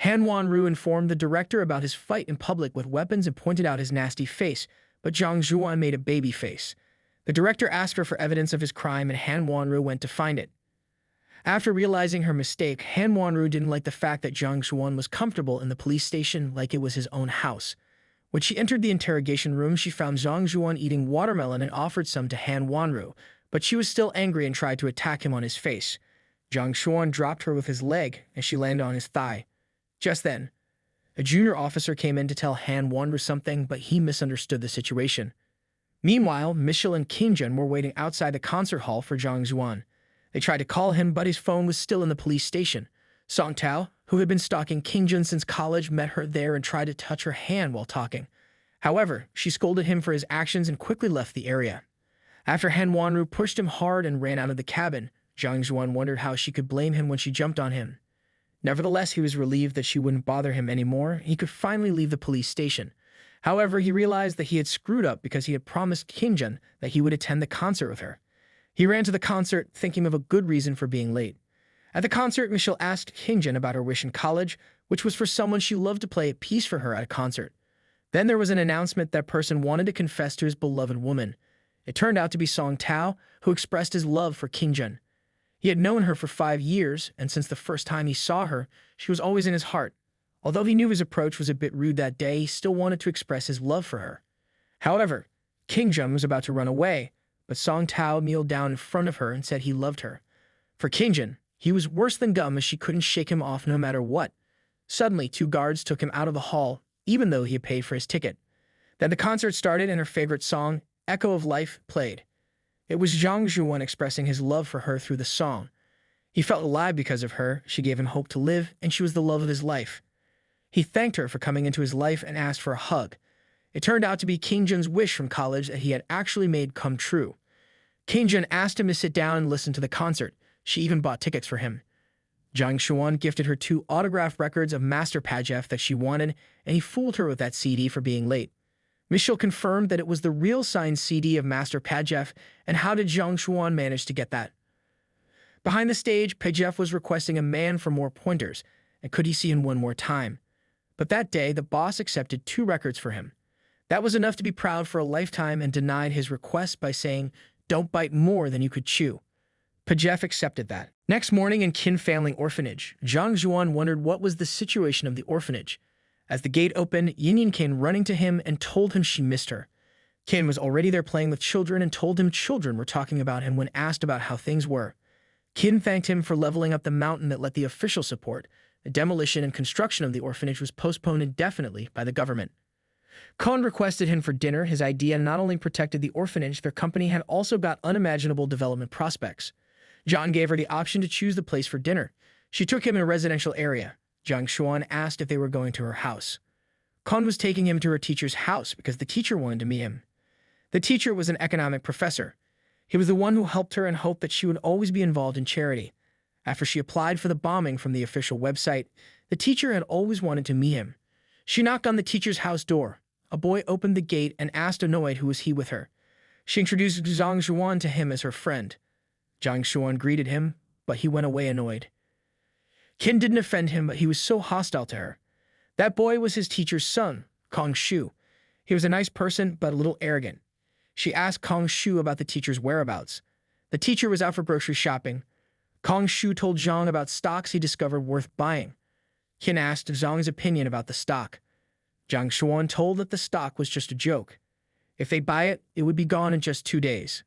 Han Wanru informed the director about his fight in public with weapons and pointed out his nasty face, but Zhang Xuan made a baby face. The director asked her for evidence of his crime and Han Wanru went to find it. After realizing her mistake, Han Wanru didn't like the fact that Zhang Xuan was comfortable in the police station like it was his own house. When she entered the interrogation room, she found Zhang Xuan eating watermelon and offered some to Han Wanru, but she was still angry and tried to attack him on his face. Zhang Xuan dropped her with his leg, and she landed on his thigh. Just then, a junior officer came in to tell Han Wanru something, but he misunderstood the situation. Meanwhile, Michelle and Qingjun were waiting outside the concert hall for Zhang Xuan. They tried to call him, but his phone was still in the police station. Song Tao, who had been stalking Qingjun since college, met her there and tried to touch her hand while talking. However, she scolded him for his actions and quickly left the area. After Han Wanru pushed him hard and ran out of the cabin, Zhang Xuan wondered how she could blame him when she jumped on him. Nevertheless, he was relieved that she wouldn't bother him anymore. He could finally leave the police station. However, he realized that he had screwed up because he had promised Qingjun that he would attend the concert with her. He ran to the concert, thinking of a good reason for being late. At the concert, Michelle asked Qingjun about her wish in college, which was for someone she loved to play a piece for her at a concert. Then there was an announcement that person wanted to confess to his beloved woman. It turned out to be Song Tao, who expressed his love for Qingjun. He had known her for 5 years, and since the first time he saw her, she was always in his heart. Although he knew his approach was a bit rude that day, he still wanted to express his love for her. However, Qingjun was about to run away, but Song Tao kneeled down in front of her and said he loved her. For Qingjun, he was worse than gum as she couldn't shake him off no matter what. Suddenly, 2 guards took him out of the hall, even though he had paid for his ticket. Then the concert started and her favorite song, Echo of Life, played. It was Zhang Xuan expressing his love for her through the song. He felt alive because of her, she gave him hope to live, and she was the love of his life. He thanked her for coming into his life and asked for a hug. It turned out to be Qingjun's wish from college that he had actually made come true. Qingjun asked him to sit down and listen to the concert. She even bought tickets for him. Zhang Xuan gifted her 2 autographed records of Master Pajef that she wanted, and he fooled her with that CD for being late. Michelle confirmed that it was the real signed CD of Master Pajef, and how did Zhang Xuan manage to get that? Behind the stage, Pajef was requesting a man for more pointers, and could he see him one more time? But that day, the boss accepted 2 records for him. That was enough to be proud for a lifetime and denied his request by saying, "Don't bite more than you could chew." Pajef accepted that. Next morning in Qin Family Orphanage, Zhang Xuan wondered what was the situation of the orphanage. As the gate opened, Yin came running to him and told him she missed her. Qin was already there playing with children and told him children were talking about him when asked about how things were. Qin thanked him for leveling up the mountain that let the official support. The demolition and construction of the orphanage was postponed indefinitely by the government. Kon requested him for dinner. His idea not only protected the orphanage, their company had also got unimaginable development prospects. John gave her the option to choose the place for dinner. She took him in a residential area. Zhang Xuan asked if they were going to her house. Kon was taking him to her teacher's house because the teacher wanted to meet him. The teacher was an economic professor. He was the one who helped her and hoped that she would always be involved in charity. After she applied for the bombing from the official website, the teacher had always wanted to meet him. She knocked on the teacher's house door. A boy opened the gate and asked annoyed who was he with her. She introduced Zhang Xuan to him as her friend. Zhang Xuan greeted him, but he went away annoyed. Qin didn't offend him, but he was so hostile to her. That boy was his teacher's son, Kong Shu. He was a nice person, but a little arrogant. She asked Kong Shu about the teacher's whereabouts. The teacher was out for grocery shopping. Kong Shu told Zhang about stocks he discovered worth buying. Qin asked Zhang's opinion about the stock. Zhang Xuan told that the stock was just a joke. If they buy it, it would be gone in just 2 days.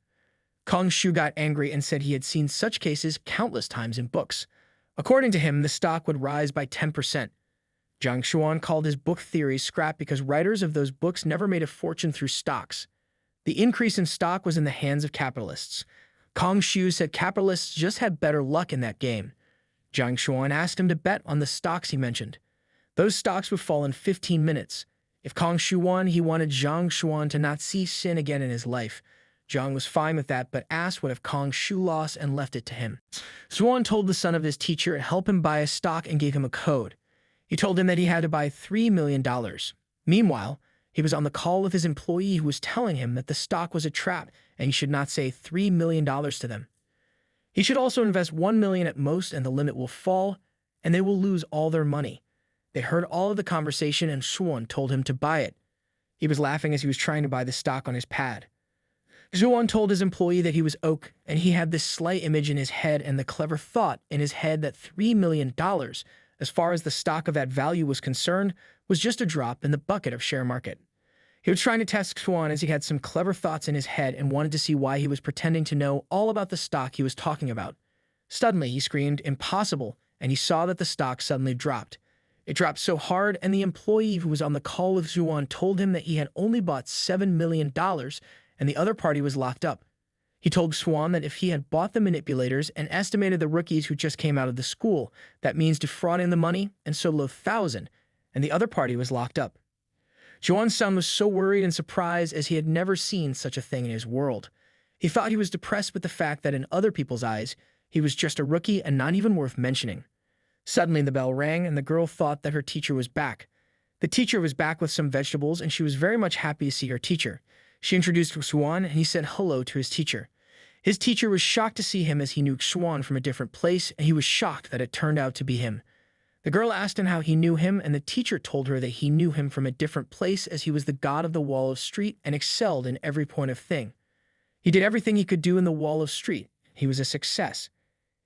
Kong Shu got angry and said he had seen such cases countless times in books. According to him, the stock would rise by 10%. Zhang Xuan called his book theories scrap because writers of those books never made a fortune through stocks. The increase in stock was in the hands of capitalists. Kong Shu said capitalists just had better luck in that game. Zhang Xuan asked him to bet on the stocks he mentioned. Those stocks would fall in 15 minutes. If Kong Shu won, he wanted Zhang Xuan to not see sin again in his life. Zhang was fine with that, but asked what if Kong Shu lost and left it to him. Xuan told the son of his teacher to help him buy a stock and gave him a code. He told him that he had to buy $3 million. Meanwhile, he was on the call with his employee who was telling him that the stock was a trap and he should not say $3 million to them. He should also invest $1 million at most and the limit will fall, and they will lose all their money. They heard all of the conversation and Xuan told him to buy it. He was laughing as he was trying to buy the stock on his pad. Xuan told his employee that he was Oak, and he had this slight image in his head and the clever thought in his head that $3 million, as far as the stock of that value was concerned, was just a drop in the bucket of share market. He was trying to test Xuan as he had some clever thoughts in his head and wanted to see why he was pretending to know all about the stock he was talking about. Suddenly, he screamed, "Impossible," and he saw that the stock suddenly dropped. It dropped so hard, and the employee who was on the call with Xuan told him that he had only bought $7 million, and the other party was locked up. He told Xuan that if he had bought the manipulators and estimated the rookies who just came out of the school, that means defrauding the money and so low 1,000, and the other party was locked up. Xuan's son was so worried and surprised as he had never seen such a thing in his world. He thought he was depressed with the fact that in other people's eyes, he was just a rookie and not even worth mentioning. Suddenly the bell rang and the girl thought that her teacher was back. The teacher was back with some vegetables and she was very much happy to see her teacher. She introduced Xuan and he said hello to his teacher. His teacher was shocked to see him as he knew Xuan from a different place and he was shocked that it turned out to be him. The girl asked him how he knew him and the teacher told her that he knew him from a different place as he was the god of the Wall of Street and excelled in every point of thing. He did everything he could do in the Wall of Street. He was a success.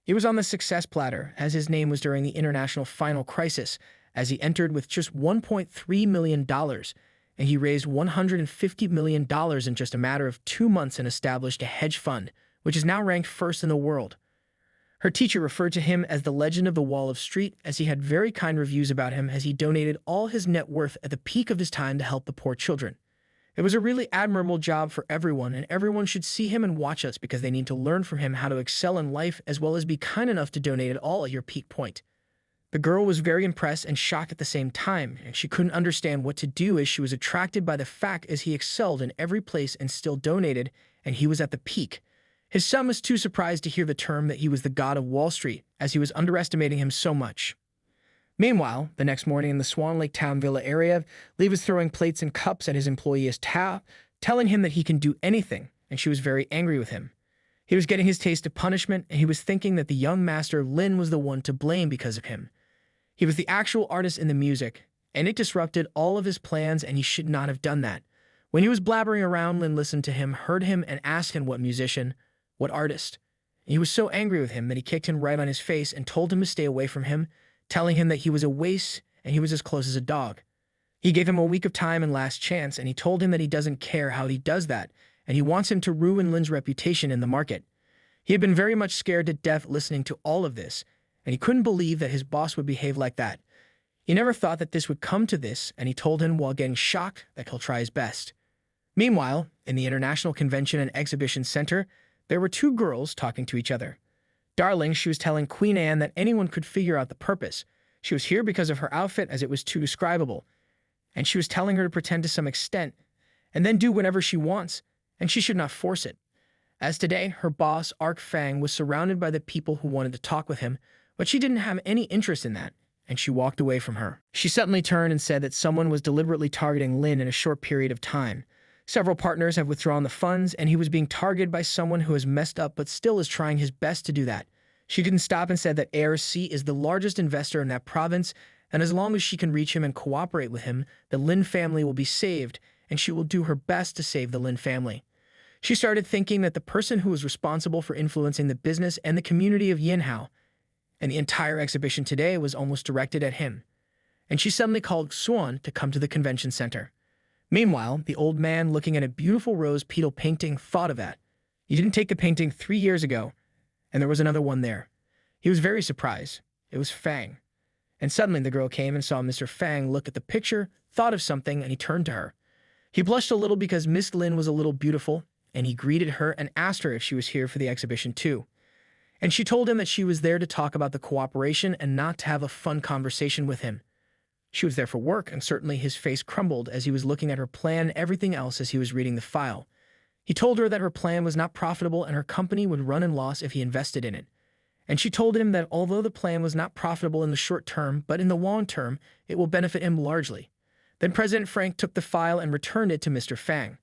He was on the success platter, as his name was during the international final crisis, as he entered with just $1.3 million, and he raised $150 million in just a matter of 2 months and established a hedge fund, which is now ranked first in the world. Her teacher referred to him as the legend of the Wall of Street, as he had very kind reviews about him as he donated all his net worth at the peak of his time to help the poor children. It was a really admirable job for everyone, and everyone should see him and watch us because they need to learn from him how to excel in life as well as be kind enough to donate it all at your peak point. The girl was very impressed and shocked at the same time, and she couldn't understand what to do as she was attracted by the fact as he excelled in every place and still donated, and he was at the peak. His son was too surprised to hear the term that he was the god of Wall Street, as he was underestimating him so much. Meanwhile, the next morning in the Swan Lake Town Villa area, Lee was throwing plates and cups at his employee Ta, telling him that he can do anything, and she was very angry with him. He was getting his taste of punishment, and he was thinking that the young master Lin was the one to blame because of him. He was the actual artist in the music, and it disrupted all of his plans, and he should not have done that. When he was blabbering around, Lin listened to him, heard him, and asked him what musician, what artist. He was so angry with him that he kicked him right on his face and told him to stay away from him, telling him that he was a waste and he was as close as a dog. He gave him a week of time and last chance, and he told him that he doesn't care how he does that, and he wants him to ruin Lin's reputation in the market. He had been very much scared to death listening to all of this, and he couldn't believe that his boss would behave like that. He never thought that this would come to this, and he told him while getting shocked that he'll try his best. Meanwhile, in the International Convention and Exhibition Center, there were two girls talking to each other. Darling, she was telling Queen Anne that anyone could figure out the purpose. She was here because of her outfit as it was too describable. And she was telling her to pretend to some extent, and then do whatever she wants, and she should not force it. As today, her boss, Arc Fang, was surrounded by the people who wanted to talk with him, but she didn't have any interest in that, and she walked away from her. She suddenly turned and said that someone was deliberately targeting Lin in a short period of time. Several partners have withdrawn the funds, and he was being targeted by someone who has messed up but still is trying his best to do that. She didn't stop and said that ARC is the largest investor in that province, and as long as she can reach him and cooperate with him, the Lin family will be saved, and she will do her best to save the Lin family. She started thinking that the person who was responsible for influencing the business and the community of Yinhao, and the entire exhibition today was almost directed at him. And she suddenly called Xuan to come to the convention center. Meanwhile, the old man looking at a beautiful rose petal painting thought of that. You didn't take the painting 3 years ago, and there was another one there. He was very surprised. It was Fang. And suddenly the girl came and saw Mr. Fang look at the picture, thought of something, and he turned to her. He blushed a little because Miss Lin was a little beautiful, and he greeted her and asked her if she was here for the exhibition too. And she told him that she was there to talk about the cooperation and not to have a fun conversation with him. She was there for work, and certainly his face crumbled as he was looking at her plan and everything else as he was reading the file. He told her that her plan was not profitable and her company would run in loss if he invested in it. And she told him that although the plan was not profitable in the short term, but in the long term, it will benefit him largely. Then President Frank took the file and returned it to Mr. Fang.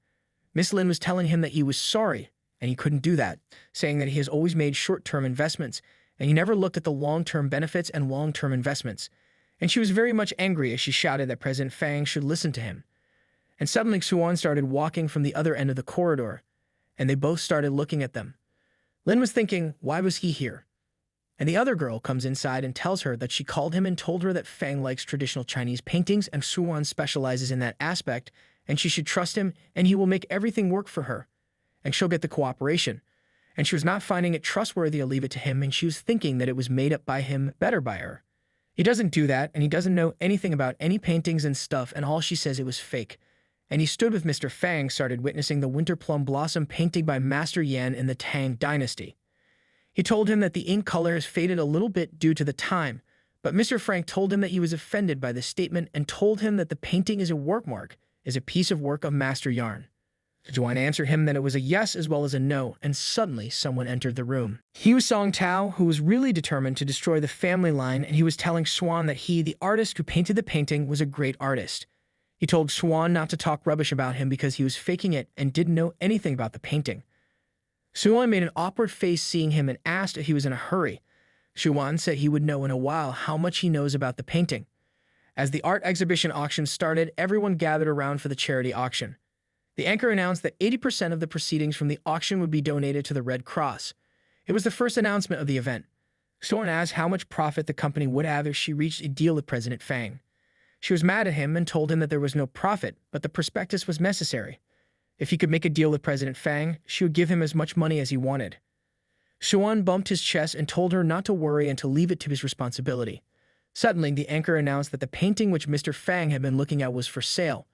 Miss Lin was telling him that he was sorry, and he couldn't do that, saying that he has always made short-term investments, and he never looked at the long-term benefits and long-term investments. And she was very much angry as she shouted that President Fang should listen to him. And suddenly Xuan started walking from the other end of the corridor, and they both started looking at them. Lin was thinking, why was he here? And the other girl comes inside and tells her that she called him and told her that Fang likes traditional Chinese paintings and Xuan specializes in that aspect, and she should trust him and he will make everything work for her. And she'll get the cooperation. And she was not finding it trustworthy to leave it to him, and she was thinking that it was made up by him, better by her. He doesn't do that, and he doesn't know anything about any paintings and stuff, and all she says it was fake. And he stood with Mr. Fang, started witnessing the Winter Plum Blossom painting by Master Yan in the Tang Dynasty. He told him that the ink color has faded a little bit due to the time, but Mr. Frank told him that he was offended by this statement and told him that the painting is a workmark, is a piece of work of Master Yarn. Xuan answered him that it was a yes as well as a no, and suddenly someone entered the room. He was Song Tao, who was really determined to destroy the family line, and he was telling Xuan that he, the artist who painted the painting, was a great artist. He told Xuan not to talk rubbish about him because he was faking it and didn't know anything about the painting. Xuan made an awkward face seeing him and asked if he was in a hurry. Xuan said he would know in a while how much he knows about the painting. As the art exhibition auction started, everyone gathered around for the charity auction. The anchor announced that 80% of the proceedings from the auction would be donated to the Red Cross. It was the first announcement of the event. Xuan asked how much profit the company would have if she reached a deal with President Fang. She was mad at him and told him that there was no profit, but the prospectus was necessary. If he could make a deal with President Fang, she would give him as much money as he wanted. Xuan bumped his chest and told her not to worry and to leave it to his responsibility. Suddenly, the anchor announced that the painting which Mr. Fang had been looking at was for sale.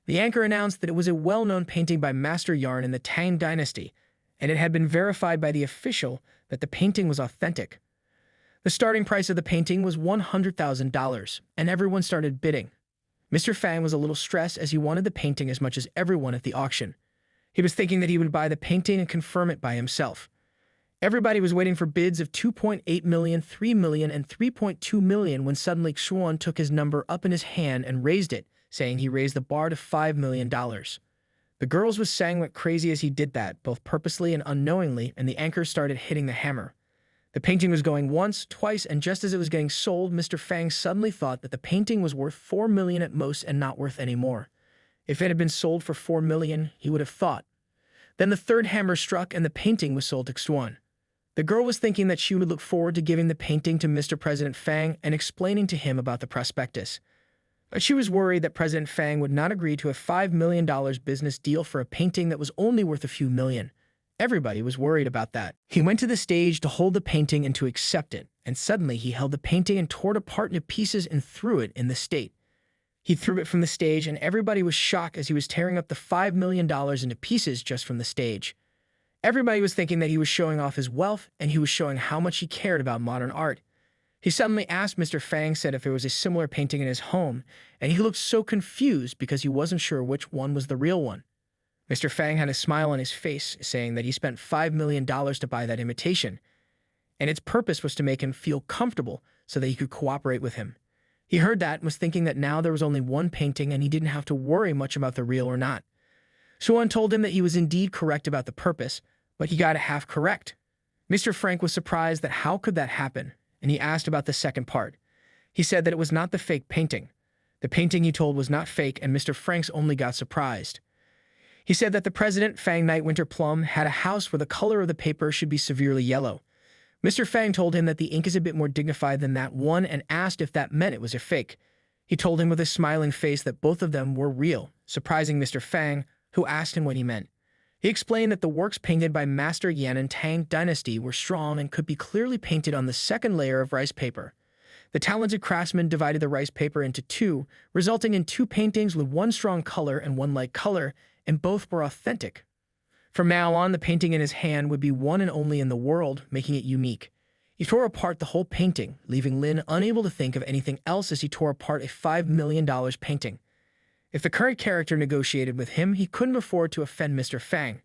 The anchor announced that it was a well-known painting by Master Yarn in the Tang Dynasty, and it had been verified by the official that the painting was authentic. The starting price of the painting was $100,000, and everyone started bidding. Mr. Fang was a little stressed as he wanted the painting as much as everyone at the auction. He was thinking that he would buy the painting and confirm it by himself. Everybody was waiting for bids of 2.8 million, 3 million, and 3.2 million when suddenly Xuan took his number up in his hand and raised it, saying he raised the bar to $5 million. The girls was sang like crazy as he did that, both purposely and unknowingly, and the anchor started hitting the hammer. The painting was going once, twice, and just as it was getting sold, Mr. Fang suddenly thought that the painting was worth 4 million at most and not worth any more. If it had been sold for 4 million, he would have thought. Then the third hammer struck and the painting was sold to Xuan. The girl was thinking that she would look forward to giving the painting to Mr. President Fang and explaining to him about the prospectus. But she was worried that President Fang would not agree to a $5 million business deal for a painting that was only worth a few million. Everybody was worried about that. He went to the stage to hold the painting and to accept it, and suddenly he held the painting and tore it apart into pieces and threw it in the state. He threw it from the stage, and everybody was shocked as he was tearing up the $5 million into pieces just from the stage. Everybody was thinking that he was showing off his wealth, and he was showing how much he cared about modern art. He suddenly asked Mr. Fang said if there was a similar painting in his home, and he looked so confused because he wasn't sure which one was the real one. Mr. Fang had a smile on his face, saying that he spent $5 million to buy that imitation, and its purpose was to make him feel comfortable so that he could cooperate with him. He heard that and was thinking that now there was only one painting and he didn't have to worry much about the real or not. Xuan told him that he was indeed correct about the purpose, but he got it half correct. Mr. Frank was surprised that how could that happen, and he asked about the second part. He said that it was not the fake painting. The painting he told was not fake, and Mr. Franks only got surprised. He said that the President Fang Night Winter Plum had a house where the color of the paper should be severely yellow. Mr. Fang told him that the ink is a bit more dignified than that one and asked if that meant it was a fake. He told him with a smiling face that both of them were real, surprising Mr. Fang, who asked him what he meant. He explained that the works painted by Master Yan in Tang Dynasty were strong and could be clearly painted on the second layer of rice paper. The talented craftsman divided the rice paper into two, resulting in two paintings with one strong color and one light color, and both were authentic. From now on, the painting in his hand would be one and only in the world, making it unique. He tore apart the whole painting, leaving Lin unable to think of anything else as he tore apart a $5 million painting. If the current character negotiated with him, he couldn't afford to offend Mr. Fang.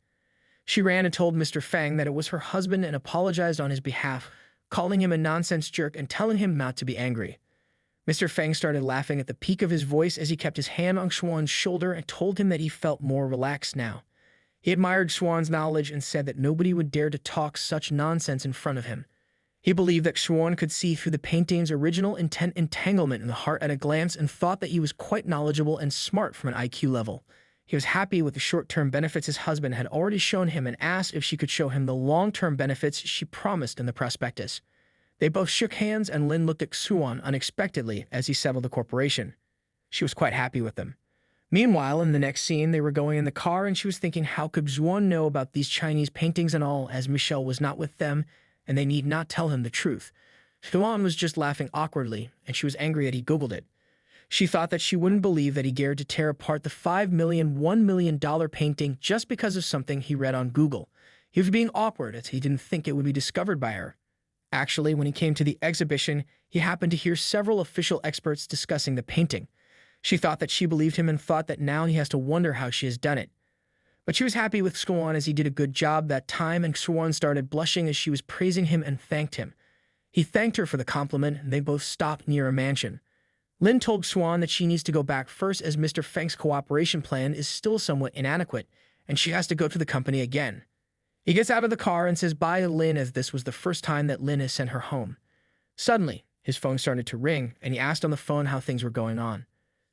She ran and told Mr. Fang that it was her husband and apologized on his behalf, calling him a nonsense jerk and telling him not to be angry. Mr. Fang started laughing at the peak of his voice as he kept his hand on Xuan's shoulder and told him that he felt more relaxed now. He admired Xuan's knowledge and said that nobody would dare to talk such nonsense in front of him. He believed that Xuan could see through the painting's original intent entanglement in the heart at a glance and thought that he was quite knowledgeable and smart from an IQ level. He was happy with the short-term benefits his husband had already shown him and asked if she could show him the long-term benefits she promised in the prospectus. They both shook hands and Lin looked at Xuan unexpectedly as he settled the corporation. She was quite happy with them. Meanwhile, in the next scene, they were going in the car and she was thinking how could Xuan know about these Chinese paintings and all as Michelle was not with them and they need not tell him the truth. Xuan was just laughing awkwardly and she was angry that he Googled it. She thought that she wouldn't believe that he dared to tear apart the $1 million painting just because of something he read on Google. He was being awkward as he didn't think it would be discovered by her. Actually, when he came to the exhibition, he happened to hear several official experts discussing the painting. She thought that she believed him and thought that now he has to wonder how she has done it. But she was happy with Xuan as he did a good job that time and Xuan started blushing as she was praising him and thanked him. He thanked her for the compliment and they both stopped near a mansion. Lin told Xuan that she needs to go back first as Mr. Feng's cooperation plan is still somewhat inadequate and she has to go to the company again. He gets out of the car and says bye to Lin as this was the first time that Lin has sent her home. Suddenly, his phone started to ring and he asked on the phone how things were going on.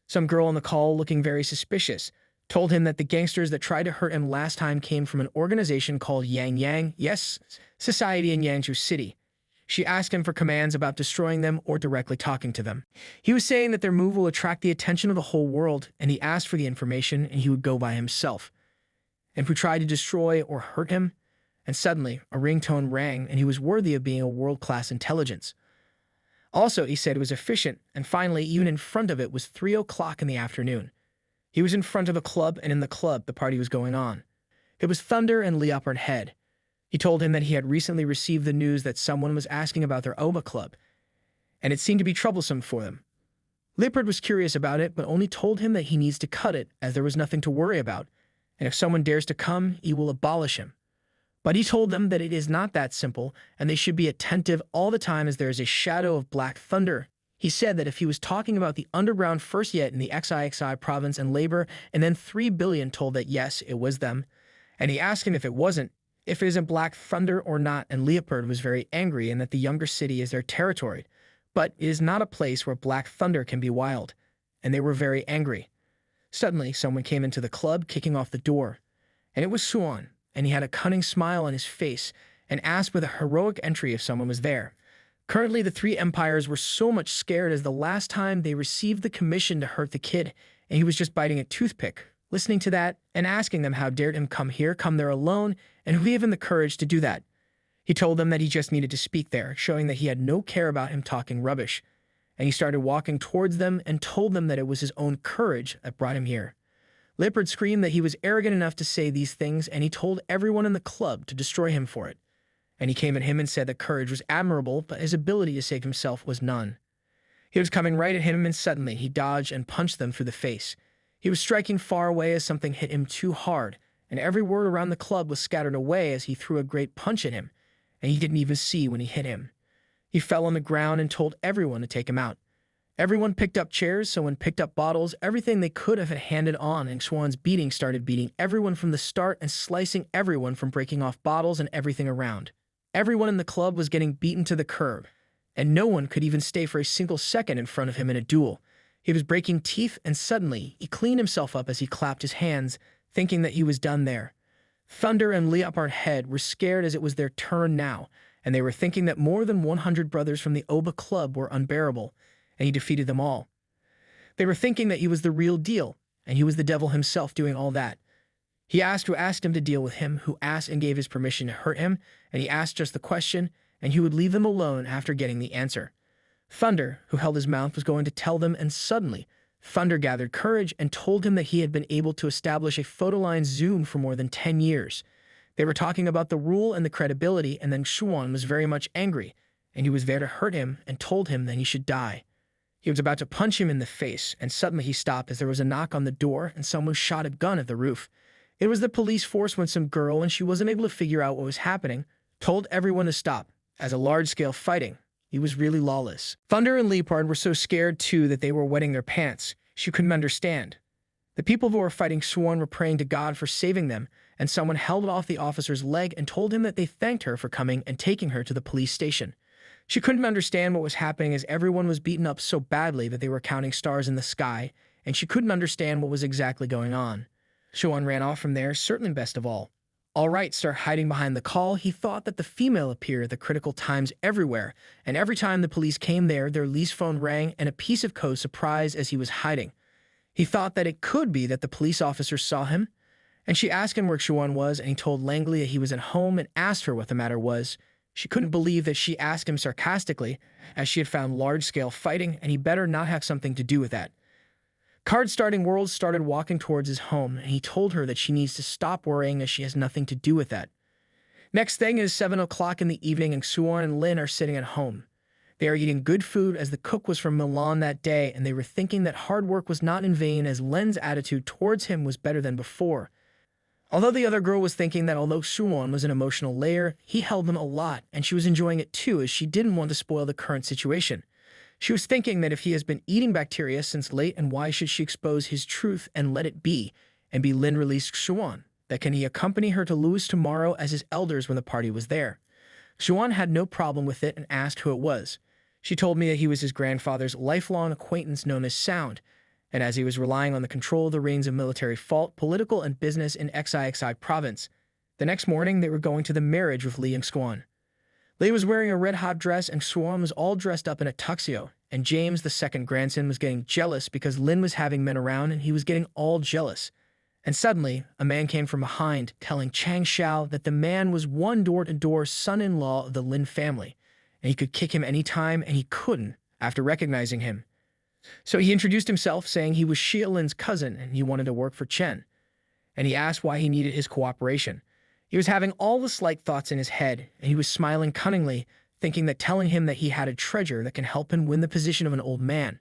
Some girl on the call, looking very suspicious, told him that the gangsters that tried to hurt him last time came from an organization called Yang, yes, Society in Yangzhou City. She asked him for commands about destroying them or directly talking to them. He was saying that their move will attract the attention of the whole world, and he asked for the information and he would go by himself. And who tried to destroy or hurt him? And suddenly, a ringtone rang and he was worthy of being a world-class intelligence. Also, he said it was efficient, and finally, even in front of it was 3 o'clock in the afternoon. He was in front of a club, and in the club, the party was going on. It was Thunder and Leopard Head. He told him that he had recently received the news that someone was asking about their OBA club, and it seemed to be troublesome for them. Leopard was curious about it, but only told him that he needs to cut it, as there was nothing to worry about, and if someone dares to come, he will abolish him. But he told them that it is not that simple, and they should be attentive all the time as there is a shadow of Black Thunder. He said that if he was talking about the underground first yet in the XIXI province and labor, and then 3 billion told that yes, it was them. And he asked him if it wasn't, if it isn't Black Thunder or not, and Leopard was very angry and that the younger city is their territory. But it is not a place where Black Thunder can be wild. And they were very angry. Suddenly, someone came into the club, kicking off the door. And it was Xuan, and he had a cunning smile on his face, and asked with a heroic entry if someone was there. Currently, the three empires were so much scared as the last time they received the commission to hurt the kid, and he was just biting a toothpick, listening to that, and asking them how dared him come here, come there alone, and who gave him the courage to do that. He told them that he just needed to speak there, showing that he had no care about him talking rubbish, and he started walking towards them and told them that it was his own courage that brought him here. Leopard screamed that he was arrogant enough to say these things, and he told everyone in the club to destroy him for it. And he came at him and said that courage was admirable, but his ability to save himself was none. He was coming right at him, and suddenly he dodged and punched them through the face. He was striking far away as something hit him too hard, and every word around the club was scattered away as he threw a great punch at him, and he didn't even see when he hit him. He fell on the ground and told everyone to take him out. Everyone picked up chairs, someone picked up bottles, everything they could have handed on, and Xuan's beating started beating everyone from the start and slicing everyone from breaking off bottles and everything around. Everyone in the club was getting beaten to the curb, and no one could even stay for a single second in front of him in a duel. He was breaking teeth, and suddenly he cleaned himself up as he clapped his hands, thinking that he was done there. Thunder and Leopard Head were scared as it was their turn now, and they were thinking that more than 100 brothers from the Oba Club were unbearable, and he defeated them all. They were thinking that he was the real deal, and he was the devil himself doing all that. He asked who asked him to deal with him, who asked and gave his permission to hurt him, and he asked just the question, and he would leave them alone after getting the answer. Thunder, who held his mouth, was going to tell them, and suddenly, Thunder gathered courage and told him that he had been able to establish a photo-line zoom for more than 10 years. They were talking about the rule and the credibility, and then Xuan was very much angry, and he was there to hurt him and told him that he should die. He was about to punch him in the face, and suddenly he stopped as there was a knock on the door and someone shot a gun at the roof. It was the police force when some girl, and she wasn't able to figure out what was happening, told everyone to stop, as a large-scale fighting. He was really lawless. Thunder and Leopard were so scared too that they were wetting their pants. She couldn't understand. The people who were fighting Xuan were praying to God for saving them, and someone held off the officer's leg and told him that they thanked her for coming and taking her to the police station. She couldn't understand what was happening as everyone was beaten up so badly that they were counting stars in the sky, and she couldn't understand what was exactly going on. Xuan ran off from there, certainly best of all. All right, start hiding behind the call. He thought that the female appeared at the critical times everywhere, and every time the police came there, their lease phone rang and a piece of code surprised as he was hiding. He thought that it could be that the police officer saw him, and she asked him where Xuan was, and he told Langley that he was at home and asked her what the matter was. She couldn't believe that she asked him sarcastically, as she had found large-scale fighting, and he better not have something to do with that. Card-starting World started walking towards his home, and he told her that she needs to stop worrying as she has nothing to do with that. Next thing is 7 o'clock in the evening, and Xuan and Lin are sitting at home. They are eating good food as the cook was from Milan that day, and they were thinking that hard work was not in vain as Lin's attitude towards him was better than before. Although the other girl was thinking that although Xuan was an emotional layer, he held them a lot, and she was enjoying it too as she didn't want to spoil the current situation. She was thinking that if he has been eating bacteria since late, and why should she expose his truth and let it be, and be Lin released Xuan, that can he accompany her to Louis tomorrow as his elders when the party was there. Xuan had no problem with it and asked who it was. She told me that he was his grandfather's lifelong acquaintance known as Sound, and as he was relying on the control of the reins of military fault, political and business in XIXI province. The next morning, they were going to the marriage with Li and Xuan. Li was wearing a red-hot dress, and Xuan was all dressed up in a tuxedo, and James, the second grandson, was getting jealous because Lin was having men around, and he was getting all jealous. And suddenly, a man came from behind, telling Chang Xiao that the man was one door-to-door son-in-law of the Lin family, and he could kick him any time, and he couldn't, after recognizing him. So he introduced himself, saying he was Xia Lin's cousin, and he wanted to work for Chen. And he asked why he needed his cooperation. He was having all the slight thoughts in his head, and he was smiling cunningly, thinking that telling him that he had a treasure that can help him win the position of an old man.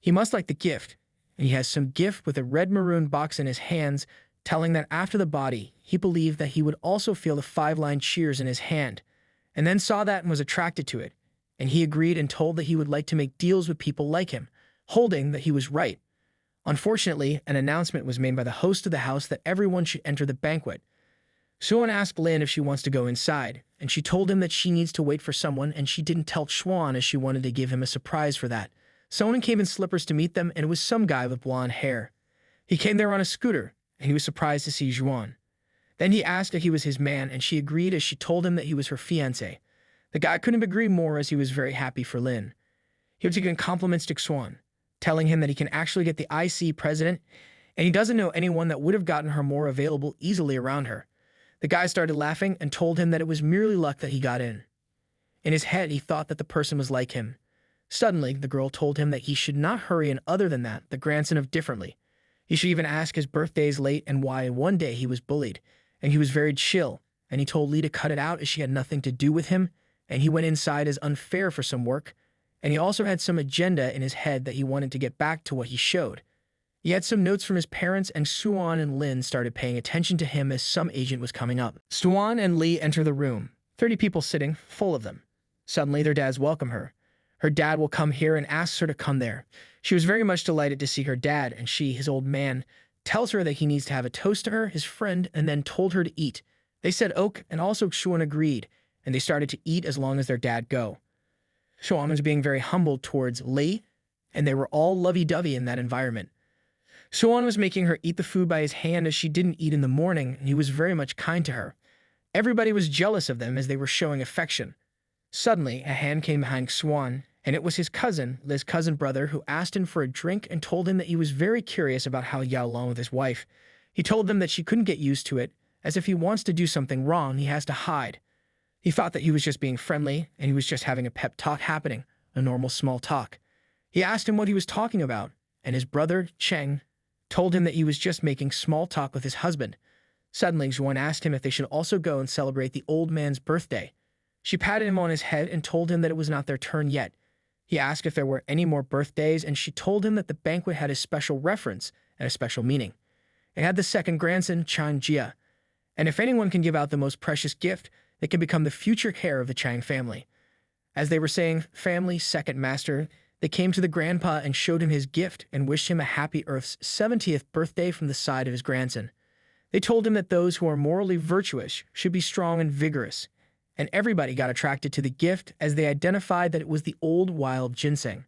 He must like the gift, and he has some gift with a red-maroon box in his hands, telling that after the body, he believed that he would also feel the 5-line cheers in his hand, and then saw that and was attracted to it, and he agreed and told that he would like to make deals with people like him, holding that he was right. Unfortunately, an announcement was made by the host of the house that everyone should enter the banquet. Xuan asked Lin if she wants to go inside, and she told him that she needs to wait for someone, and she didn't tell Xuan as she wanted to give him a surprise for that. Someone came in slippers to meet them, and it was some guy with blonde hair. He came there on a scooter, and he was surprised to see Xuan. Then he asked if he was his man, and she agreed as she told him that he was her fiancé. The guy couldn't have agreed more as he was very happy for Lin. He was giving compliments to Xuan, telling him that he can actually get the IC president, and he doesn't know anyone that would have gotten her more available easily around her. The guy started laughing and told him that it was merely luck that he got in. In his head, he thought that the person was like him. Suddenly, the girl told him that he should not hurry, and other than that, the grandson of differently. He should even ask his birthdays late and why one day he was bullied, and he was very chill, and he told Lee to cut it out as she had nothing to do with him, and he went inside as unfair for some work, and he also had some agenda in his head that he wanted to get back to what he showed. He had some notes from his parents, and Xuan and Lin started paying attention to him as some agent was coming up. Xuan and Li enter the room, 30 people sitting, full of them. Suddenly, their dads welcome her. Her dad will come here and asks her to come there. She was very much delighted to see her dad, and she, his old man, tells her that he needs to have a toast to her, his friend, and then told her to eat. They said ok, and also Xuan agreed, and they started to eat as long as their dad go. Xuan was being very humble towards Li, and they were all lovey-dovey in that environment. Xuan was making her eat the food by his hand as she didn't eat in the morning, and he was very much kind to her. Everybody was jealous of them as they were showing affection. Suddenly, a hand came behind Xuan, and it was his cousin, Li's cousin brother, who asked him for a drink and told him that he was very curious about how he got along with his wife. He told them that she couldn't get used to it, as if he wants to do something wrong, he has to hide. He thought that he was just being friendly, and he was just having a pep talk happening. a normal small talk. He asked him what he was talking about, and his brother, Cheng, told him that he was just making small talk with his husband. Suddenly, Xuan asked him if they should also go and celebrate the old man's birthday. She patted him on his head and told him that it was not their turn yet. He asked if there were any more birthdays, and she told him that the banquet had a special reference and a special meaning. It had the second grandson, Chang Jia, and if anyone can give out the most precious gift, they can become the future heir of the Chang family. As they were saying, family, second master, they came to the grandpa and showed him his gift and wished him a happy Earth's 70th birthday from the side of his grandson. They told him that those who are morally virtuous should be strong and vigorous, and everybody got attracted to the gift as they identified that it was the old wild ginseng.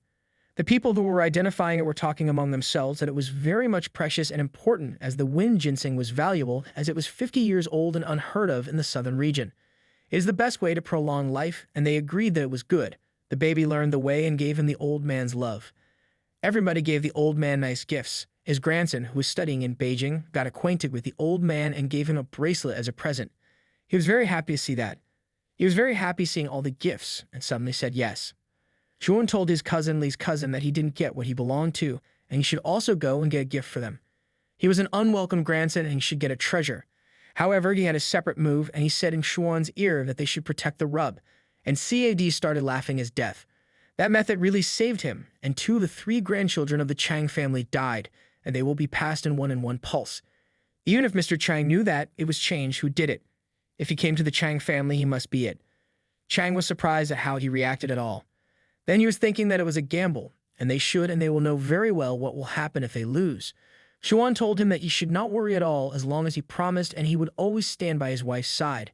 The people who were identifying it were talking among themselves that it was very much precious and important, as the wind ginseng was valuable as it was 50 years old and unheard of in the southern region. It is the best way to prolong life, and they agreed that it was good. The baby learned the way and gave him the old man's love. Everybody gave the old man nice gifts. His grandson, who was studying in Beijing, got acquainted with the old man and gave him a bracelet as a present. He was very happy to see that. He was very happy seeing all the gifts, and suddenly said yes. Xuan told his cousin Li's cousin that he didn't get what he belonged to, and he should also go and get a gift for them. He was an unwelcome grandson and he should get a treasure. However, he had a separate move, and he said in Xuan's ear that they should protect the rub, and CAD started laughing his death. That method really saved him, and 2 of the 3 grandchildren of the Chang family died, and they will be passed in one pulse. Even if Mr. Chang knew that, it was Chang who did it. If he came to the Chang family, he must be it. Chang was surprised at how he reacted at all. Then he was thinking that it was a gamble, and they will know very well what will happen if they lose. Xuan told him that he should not worry at all as long as he promised, and he would always stand by his wife's side.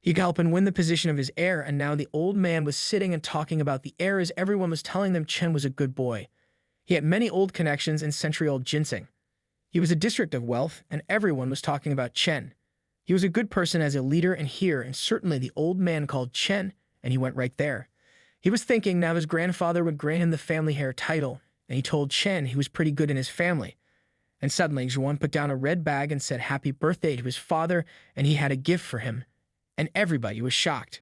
He could help him win the position of his heir, and now the old man was sitting and talking about the heir as everyone was telling them Chen was a good boy. He had many old connections in century-old ginseng. He was a district of wealth, and everyone was talking about Chen. He was a good person as a leader and here, and certainly the old man called Chen, and he went right there. He was thinking now his grandfather would grant him the family heir title, and he told Chen he was pretty good in his family. And suddenly, Xuan put down a red bag and said happy birthday to his father, and he had a gift for him. And everybody was shocked.